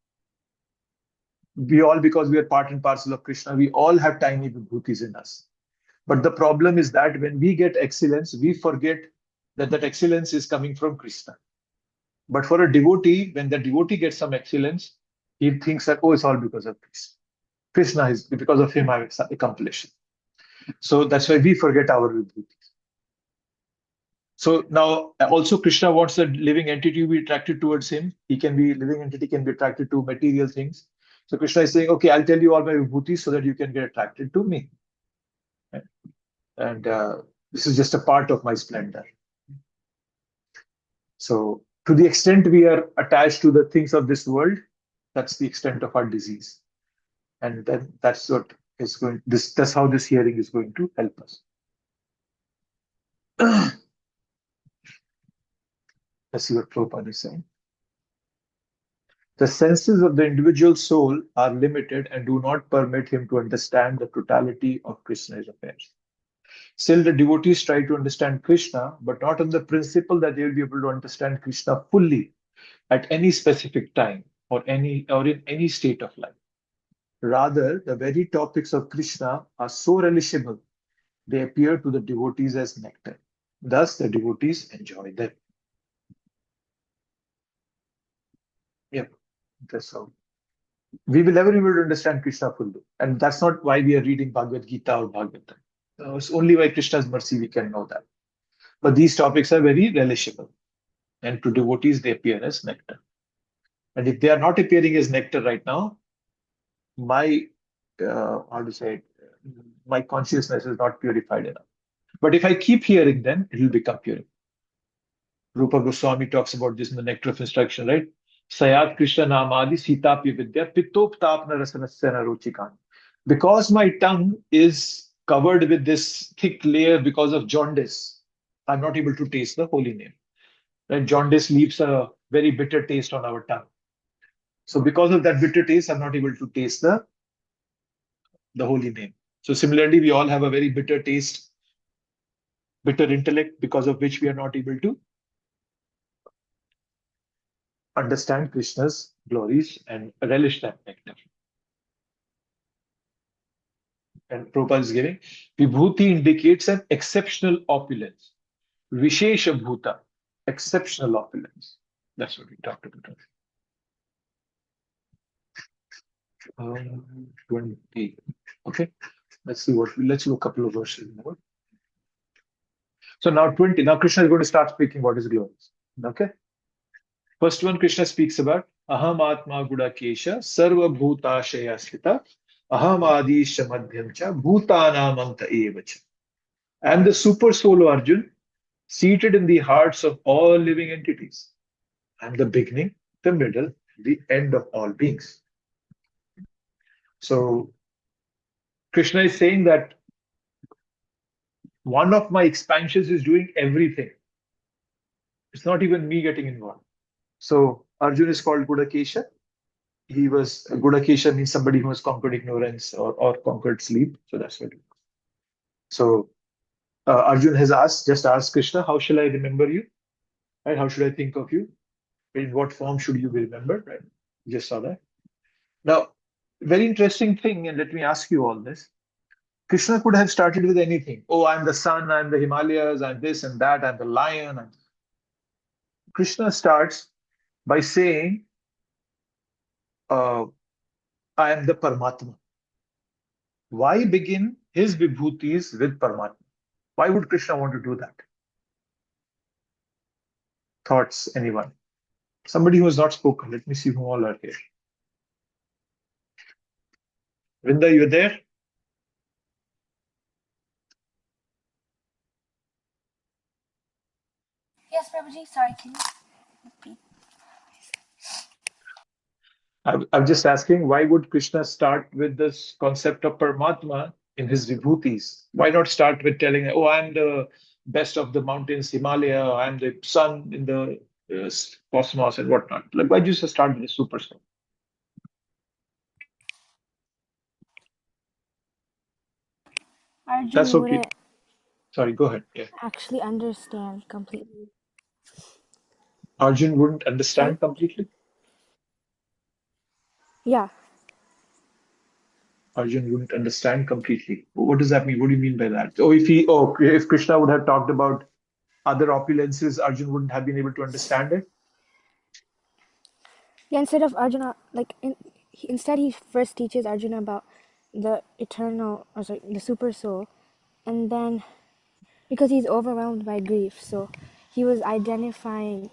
We all, because we are part and parcel of Krishna, we all have tiny vibhutis in us. But the problem is that when we get excellence, we forget that excellence is coming from Krishna. But for a devotee, when the devotee gets some excellence, he thinks that, oh, it's all because of Krishna. Krishna is, because of him, I've accomplished. So that's why we forget our vibhutis. So now also Krishna wants the living entity to be attracted towards him. Living entity can be attracted to material things. So Krishna is saying, okay, I'll tell you all my vibhutis so that you can get attracted to me. And this is just a part of my splendor. So to the extent we are attached to the things of this world, that's the extent of our disease. And then that's what is going, that's how this hearing is going to help us. Let's see what Prabhupada is saying. The senses of the individual soul are limited and do not permit him to understand the totality of Krishna's affairs. Still, the devotees try to understand Krishna, but not on the principle that they will be able to understand Krishna fully at any specific time or in any state of life. Rather, the very topics of Krishna are so relishable, they appear to the devotees as nectar. Thus, the devotees enjoy them. Yep, that's how. We will never be able to understand Krishna fully. And that's not why we are reading Bhagavad Gita or Bhagavatam. It's only by Krishna's mercy we can know that. But these topics are very relishable. And to devotees, they appear as nectar. And if they are not appearing as nectar right now, my my consciousness is not purified enough. But if I keep hearing them, it will become purified. Rupa Goswami talks about this in the Nectar of Instruction, right? Sayat Krishna Namadi Sitapi Vidya Pitoptapna Rasanasya Ruchikan. Because my tongue is covered with this thick layer because of jaundice, I'm not able to taste the holy name. Right? Jaundice leaves a very bitter taste on our tongue. So because of that bitter taste, I'm not able to taste the holy name. So similarly, we all have a very bitter taste, bitter intellect, because of which we are not able to understand Krishna's glories and relish that nectar. And Prabhupada is giving, Vibhuti indicates an exceptional opulence. Vishesha Bhuta, exceptional opulence. That's what we talked about. 20. Okay, let's look a couple of verses more. So now 20. Now Krishna is going to start speaking what is glories. Okay. First one, Krishna speaks about Aham Atma Gudakesha Sarva Bhutashaya Sthita Aham Adisha Madhyam Cha Bhutanam Anta Evacha. I am the super soul, Arjun, seated in the hearts of all living entities. I am the beginning, the middle, the end of all beings. So Krishna is saying that one of my expansions is doing everything. It's not even me getting involved. So Arjun is called Gudakesha. Gudakesha means somebody who has conquered ignorance or conquered sleep. So that's what. So Arjun has just asked Krishna, how shall I remember you? Right? How should I think of you? In what form should you be remembered? Right? You just saw that. Now, very interesting thing, and let me ask you all this. Krishna could have started with anything. Oh, I'm the sun, I'm the Himalayas, I'm this and that, I'm the lion. Krishna starts by saying, I am the Paramatma. Why begin his vibhutis with Paramatma? Why would Krishna want to do that? Thoughts, anyone? Somebody who has not spoken. Let me see who all are here. Vrinda, you're there? Yes, Prabhuji, sorry, can you repeat? I'm just asking, why would Krishna start with this concept of Paramatma in his vibhutis? Why not start with telling, oh, I'm the best of the mountains, Himalaya, I'm the sun in the cosmos and whatnot? Like, why just start with the super soul? Arjun That's okay. wouldn't Sorry, go ahead. Yeah. actually understand completely. Arjun wouldn't Sorry? understand completely? Yeah. Arjun wouldn't understand completely. What does that mean? What do you mean by that? If Krishna would have talked about other opulences, Arjun wouldn't have been able to understand it? Yeah, instead of Arjuna, instead he first teaches Arjuna about the eternal, or sorry, the super soul, and then because he's overwhelmed by grief, so he was identifying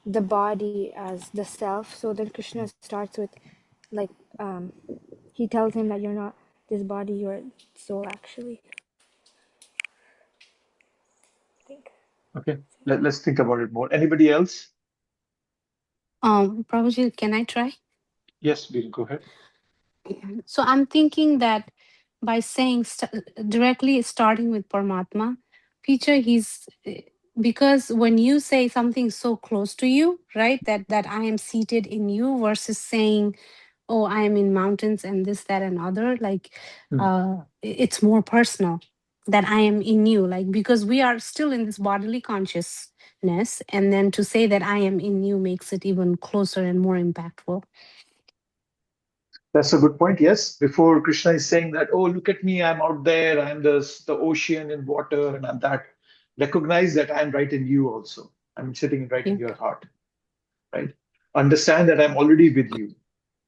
the body as the self. So then Krishna starts with, like, he tells him that you're not this body, you're soul actually. I think. Okay, let's think about it more. Anybody else? Prabhuji, can I try? Yes, we'll go ahead. So I'm thinking that by saying directly starting with Paramatma, Peter, because when you say something so close to you, right, that I am seated in you versus saying, oh, I am in mountains and this, that, and other, like it's more personal that I am in you, like, because we are still in this bodily consciousness, and then to say that I am in you makes it even closer and more impactful. That's a good point. Yes, before Krishna is saying that, oh, look at me, I'm out there, I'm the ocean in water, and I'm that. Recognize that I'm right in you also. I'm sitting right in your heart, right? Understand that I'm already with you,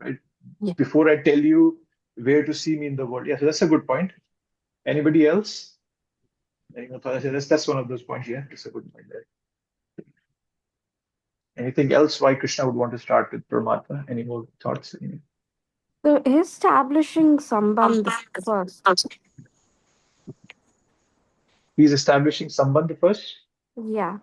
right? Yeah. Before I tell you where to see me in the world. Yes, that's a good point. Anybody else? That's one of those points. Yeah, that's a good point there. Anything else? Why Krishna would want to start with Paramatma? Any more thoughts? So establishing Sambandh first. He's establishing Sambandh first. Yeah.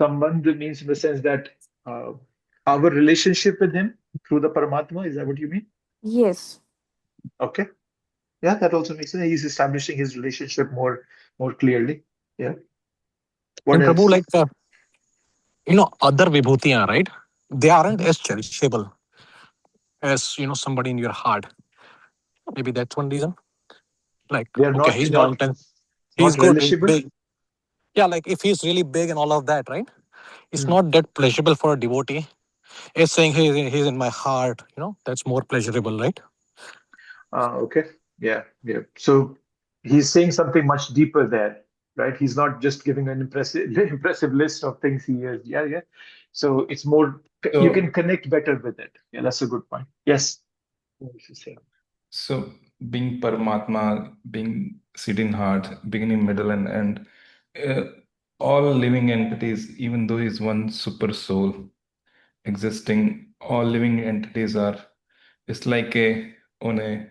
Sambandh means in the sense that our relationship with him through the Paramatma. Is that what you mean? Yes. Okay. Yeah, that also makes sense. He's establishing his relationship more clearly. Yeah. What And Prabhu, else? like, other vibhutiya, right? They aren't as cherishable as, somebody in your heart. Maybe that's one reason. Like, They are okay, not he's not mountain. He's not good, he's relishable. big. Yeah, like if he's really big and all of that, right? It's not that pleasurable for a devotee. It's saying he's in my heart, that's more pleasurable, right? Okay. Yeah. Yeah. So he's saying something much deeper there, right? He's not just giving an impressive list of things he is. Yeah. Yeah. So it's more. You So, can connect better with it. Yeah, that's a good point. Yes. What was he saying? so being Paramatma, being sitting heart, beginning, middle, and end, all living entities, even though he's one super soul existing, all living entities are, it's like on a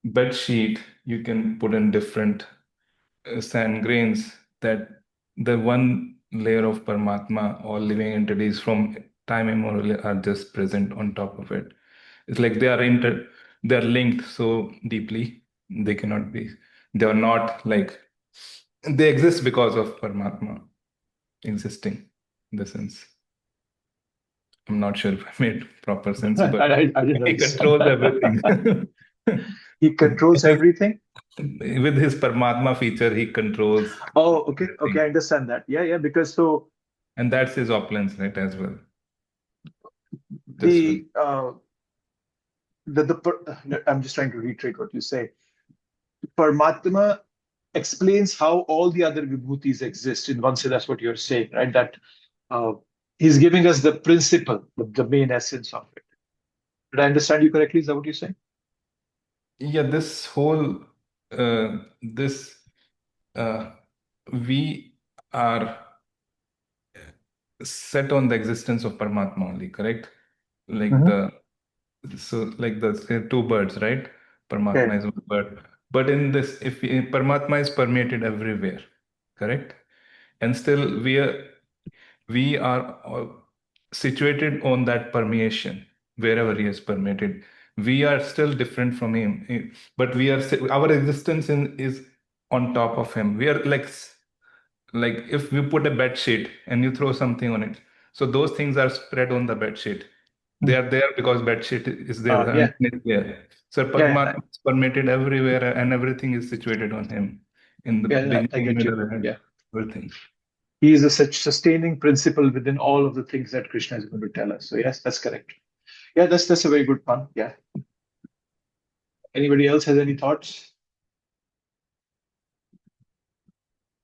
bed sheet, you can put in different sand grains, that the one layer of Paramatma, all living entities from time immemorial are just present on top of it. It's like they're linked so deeply, they are not like, they exist because of Paramatma existing in the sense. I'm not sure if I made proper sense, but I didn't he understand. controls everything. He controls everything. With his Paramatma feature, he controls Oh, okay, everything. I understand that. Yeah, because And that's his opulence, right, as well. the I'm just trying to reiterate what you say. Paramatma explains how all the other vibhutis exist. In one sense, that's what you're saying, right? That he's giving us the principle, the main essence of it. Did I understand you correctly? Is that what you're saying? Yeah, this whole we are set on the existence of Paramatma only, correct? Like like the say, two birds, right? Paramatma is one bird. But in this, Paramatma is permeated everywhere, correct? And still we are situated on that permeation wherever he is permeated. We are still different from him, but our existence is on top of him. We are like if we put a bed sheet and you throw something on it, so those things are spread on the bed sheet. They are there because bed sheet is there and it's there. So Paramatma is permeated everywhere and everything is situated on him in the I beginning, get you. middle, and Yeah. everything. He is a such sustaining principle within all of the things that Krishna is going to tell us. So yes, that's correct. Yeah, that's a very good one. Yeah. Anybody else has any thoughts?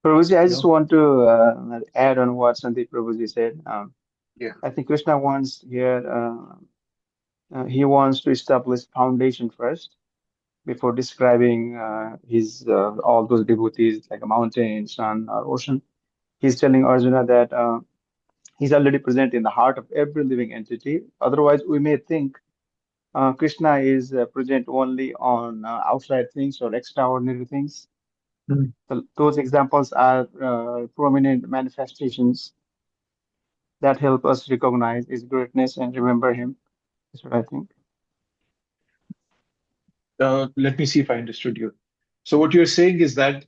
Prabhuji, I just No? want to add on what Sandeep Prabhuji said. Yeah. I think Krishna wants here, he wants to establish foundation first before describing his all those devotees like a mountain, sun, or ocean. He's telling Arjuna that he's already present in the heart of every living entity. Otherwise, we may think Krishna is present only on outside things or extraordinary things. So those examples are prominent manifestations that help us recognize his greatness and remember him. That's what I think. Let me see if I understood you. So what you're saying is that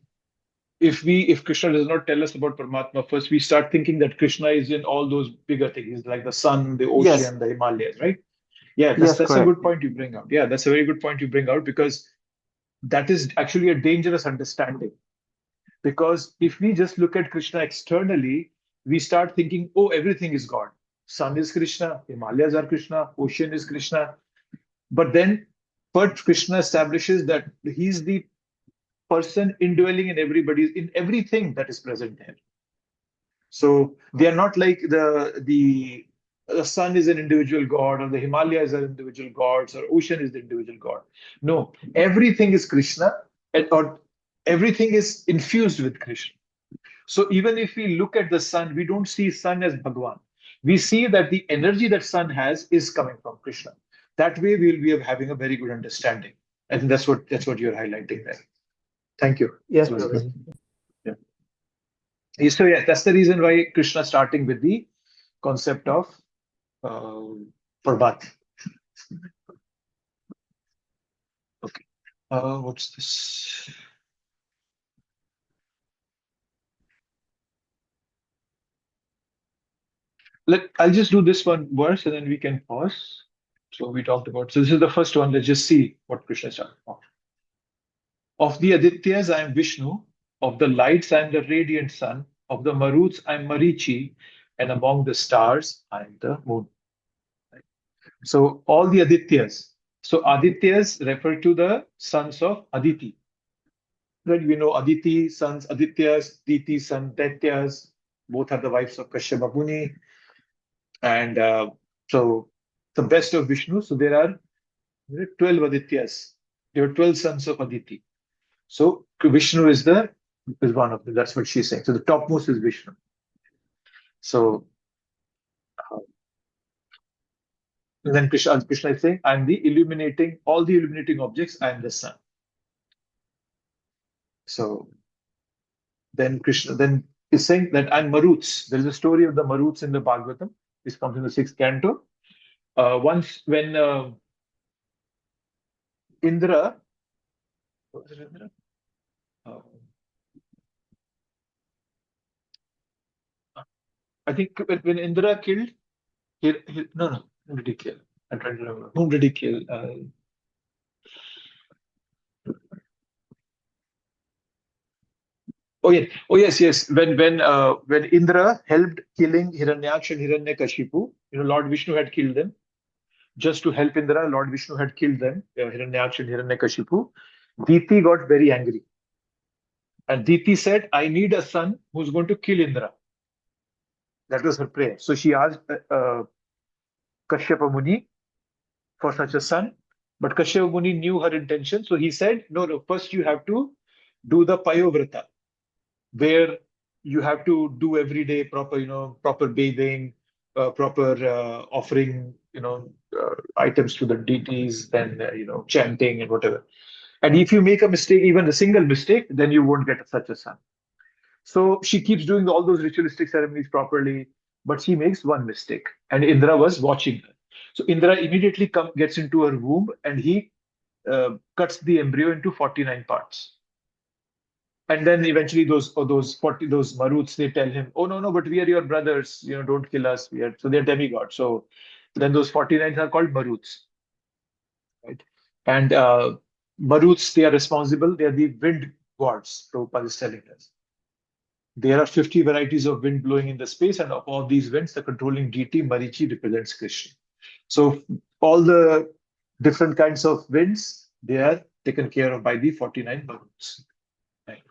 if Krishna does not tell us about Paramatma first, we start thinking that Krishna is in all those bigger things like the sun, the Yes. ocean, the Himalayas, right? Yeah, Yes, that's a correct. good point you bring out. Yeah, that's a very good point you bring out because that is actually a dangerous understanding. Because if we just look at Krishna externally, we start thinking, oh, everything is God. Sun is Krishna, Himalayas are Krishna, ocean is Krishna. But then first Krishna establishes that he's the person indwelling in everything that is present there. So they are not like the sun is an individual god, or the Himalayas are individual gods, or ocean is the individual god. No, everything is Krishna, or everything is infused with Krishna. So even if we look at the sun, we don't see sun as Bhagwan. We see that the energy that sun has is coming from Krishna. That way, we'll be having a very good understanding. I think that's what you're highlighting there. Thank you. Yes, That was Prabhuji. good. Yeah. So yeah, that's the reason why Krishna starting with the concept of Prabhat. Okay. What's this? I'll just do this one verse and then we can pause. So we talked about. So this is the first one. Let's just see what Krishna started off. Of the Adityas, I am Vishnu. Of the lights, I am the radiant sun. Of the Maruts, I am Marichi. And among the stars, I am the moon. So all the Adityas. So Adityas refer to the sons of Aditi. Right? We know Aditi, sons Adityas, Diti, son Daityas. Both are the wives of Kashyapa Muni. And so the best of Vishnu. So there are 12 Adityas. There are 12 sons of Aditi. So Vishnu is the is one of them. That's what she's saying. So the topmost is Vishnu. So and then Krishna is saying, I'm the illuminating, all the illuminating objects, I am the sun. So then Krishna then is saying that I'm Maruts. There is a story of the Maruts in the Bhagavatam. This comes in the 6th canto. Once when Indra, what was it, Indra? I think when Indra killed, no, whom did he kill? I'm trying to remember. Whom did he kill? Oh yes. When Indra helped killing Hiranyaksha and Hiranyakashipu, Lord Vishnu had killed them. Just to help Indra, Lord Vishnu had killed them, Hiranyaksha and Hiranyakashipu. Diti got very angry. And Diti said, I need a son who's going to kill Indra. That was her prayer. So she asked Kashyapa Muni for such a son. But Kashyapa Muni knew her intention. So he said, no, first you have to do the Payovrata, where you have to do every day proper bathing, proper offering, items to the deities, then, chanting and whatever. And if you make a mistake, even a single mistake, then you won't get such a son. So she keeps doing all those ritualistic ceremonies properly, but she makes one mistake. And Indra was watching her. So Indra immediately gets into her womb and he cuts the embryo into 49 parts. And then eventually those Maruts, they tell him, oh, no, but we are your brothers, don't kill us. So they're demigods. So then those 49 are called Maruts. Right? And Maruts, they are responsible. They are the wind gods, Prabhupada is telling us. There are 50 varieties of wind blowing in the space, and of all these winds, the controlling deity Marichi represents Krishna. So all the different kinds of winds, they are taken care of by the 49 Maruts. Right?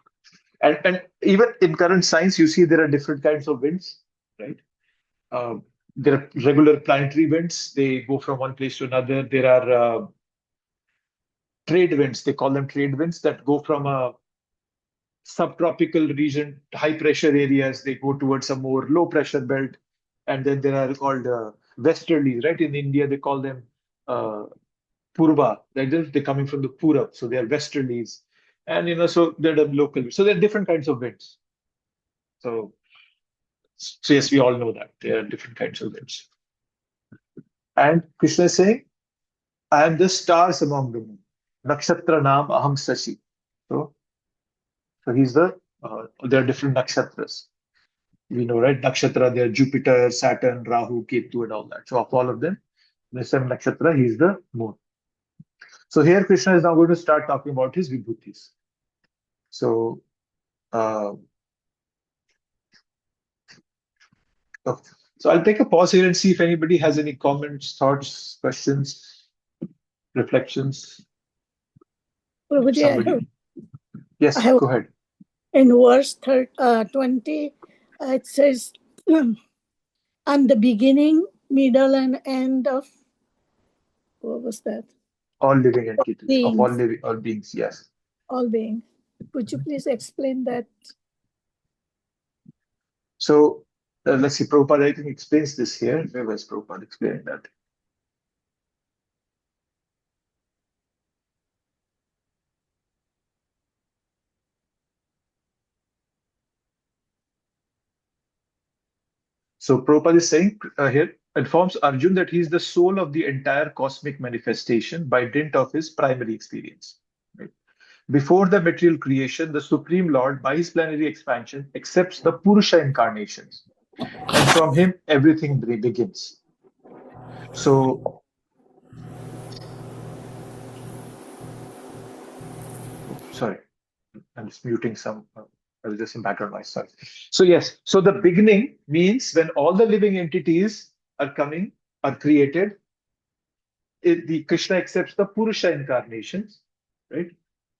And even in current science, you see there are different kinds of winds, right? There are regular planetary winds. They go from one place to another. There are trade winds. They call them trade winds that go from a subtropical region, high pressure areas. They go towards a more low pressure belt. And then there are called westerlies, right? In India, they call them Purva. They're coming from the Purab. So they are westerlies. And, so they're the local. So there are different kinds of winds. So yes, we all know that there are different kinds of winds. And Krishna is saying, I am the stars among the moon. Nakshatra naam aham sashi. So he's there are different nakshatras. We know, right? Nakshatra, there are Jupiter, Saturn, Rahu, Ketu, and all that. So of all of them, the same nakshatra, he's the moon. So here Krishna is now going to start talking about his vibhutis. So I'll take a pause here and see if anybody has any comments, thoughts, questions, reflections. Prabhuji, Yes, go ahead. In verse 20, it says, and the beginning, middle, and end of, what was that? All living entities, beings. of all beings, yes. All beings. Could you please explain that? So let's see, Prabhupada, I think, explains this here. Where was Prabhupada explaining that? So Prabhupada is saying here, informs Arjun that he is the soul of the entire cosmic manifestation by dint of his primary experience. Right? Before the material creation, the Supreme Lord, by his plenary expansion, accepts the Purusha incarnations. And from him, everything begins. So, sorry, I'm just muting some. There's just some background noise. Sorry. So yes, so the beginning means when all the living entities are created, the Krishna accepts the Purusha incarnations, right?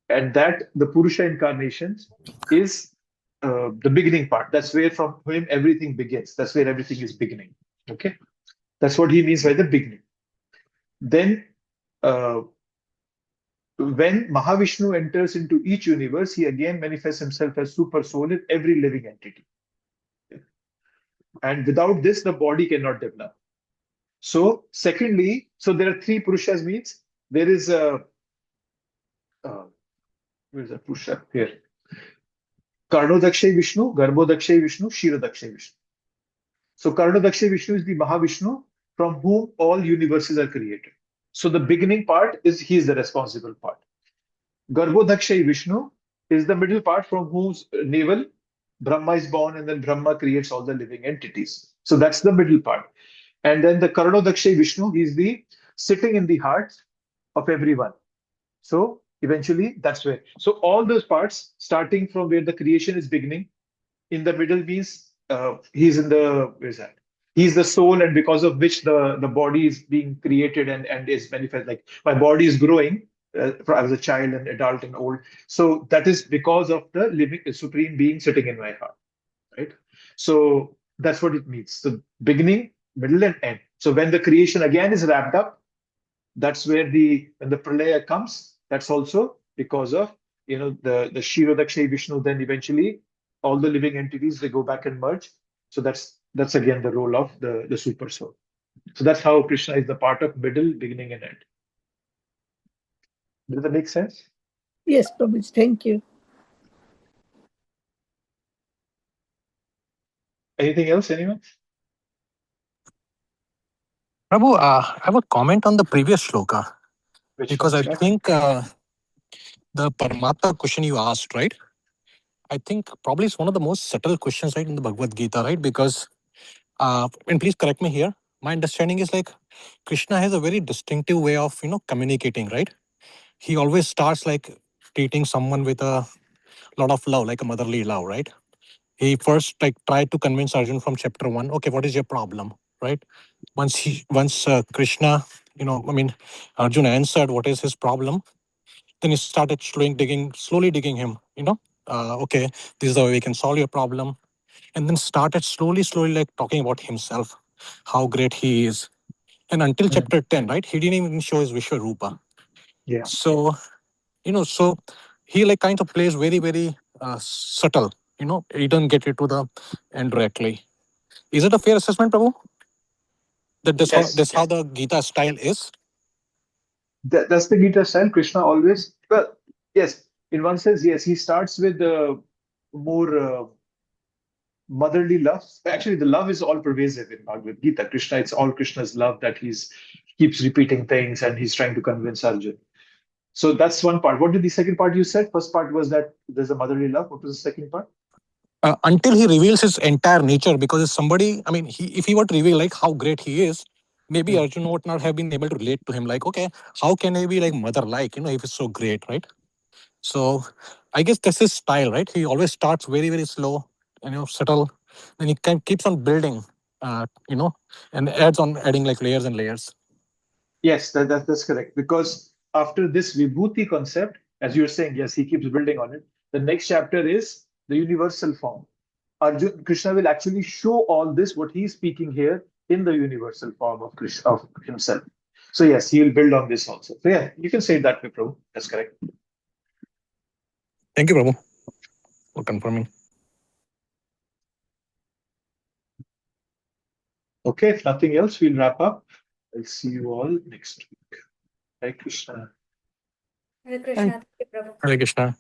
And that the Purusha incarnations is the beginning part. That's where from him everything begins. That's where everything is beginning. Okay, that's what he means by the beginning. Then when Mahavishnu enters into each universe, he again manifests himself as super soul in every living entity. And without this, the body cannot develop. So, secondly, so there are three Purushas means there is a where is a Purusha here? Karnodakshay Vishnu, Garbhodakshay Vishnu, Kshirodakshay Vishnu. So Karnodakshay Vishnu is the Mahavishnu from whom all universes are created. So the beginning part is he is the responsible part. Garbhodakshay Vishnu is the middle part from whose navel Brahma is born, and then Brahma creates all the living entities. So that's the middle part. And then the Karnodakshay Vishnu, he is the sitting in the heart of everyone. So eventually that's where. So all those parts, starting from where the creation is beginning, in the middle means he's in the, where is that? He's the soul, and because of which the body is being created and is manifest. Like my body is growing as a child and adult and old. So that is because of the living supreme being sitting in my heart, right? So that's what it means. So beginning, middle, and end. So when the creation again is wrapped up, that's where when the pralaya comes. That's also because of the Kshirodakshay Vishnu. Then eventually all the living entities, they go back and merge. So that's again the role of the super soul. So that's how Krishna is the part of middle, beginning, and end. Does that make sense? Yes, Prabhuji, thank you. Anything else, anyone? Prabhu, I have a comment on the previous shloka. Because I think the Paramatma question you asked, right? I think probably it's one of the most subtle questions, right, in the Bhagavad Gita, right? Because, and please correct me here, my understanding is like Krishna has a very distinctive way of, communicating, right? He always starts like treating someone with a lot of love, like a motherly love, right? He first like tried to convince Arjun from chapter 1, okay, what is your problem, right? Once Krishna, Arjun answered what is his problem, then he started slowly digging him, okay, this is the way we can solve your problem. And then started slowly like talking about himself, how great he is. And until chapter 10, right, he didn't even show his Vishwarupa. Yeah. So, so he like kind of plays very, very subtle, he doesn't get it to the end directly. Is it a fair assessment, Prabhu? That that's how the Gita style is? That's the Gita style. Krishna always, well, yes, in one sense, yes, he starts with the more motherly love. Actually, the love is all pervasive in Bhagavad Gita. Krishna, it's all Krishna's love that keeps repeating things and he's trying to convince Arjun. So that's one part. What did the second part you said? First part was that there's a motherly love. What was the second part? Until he reveals his entire nature, because if somebody, if he were to reveal like how great he is, maybe Arjun would not have been able to relate to him. Like, okay, how can I be like mother-like, if it's so great, right? So I guess that's his style, right? He always starts very, very slow, subtle. Then he keeps on building, and adding like layers and layers. Yes, that's correct. Because after this Vibhuti concept, as you're saying, yes, he keeps building on it. The next chapter is the universal form. Krishna will actually show all this, what he's speaking here, in the universal form of Krishna, of himself. So yes, he will build on this also. So yeah, you can say it that way, Prabhu. That's correct. Thank you, Prabhu, for confirming. Okay, if nothing else, we'll wrap up. I'll see you all next week. Hare Krishna. Hare Krishna. Thank you, Prabhu. Hare Krishna.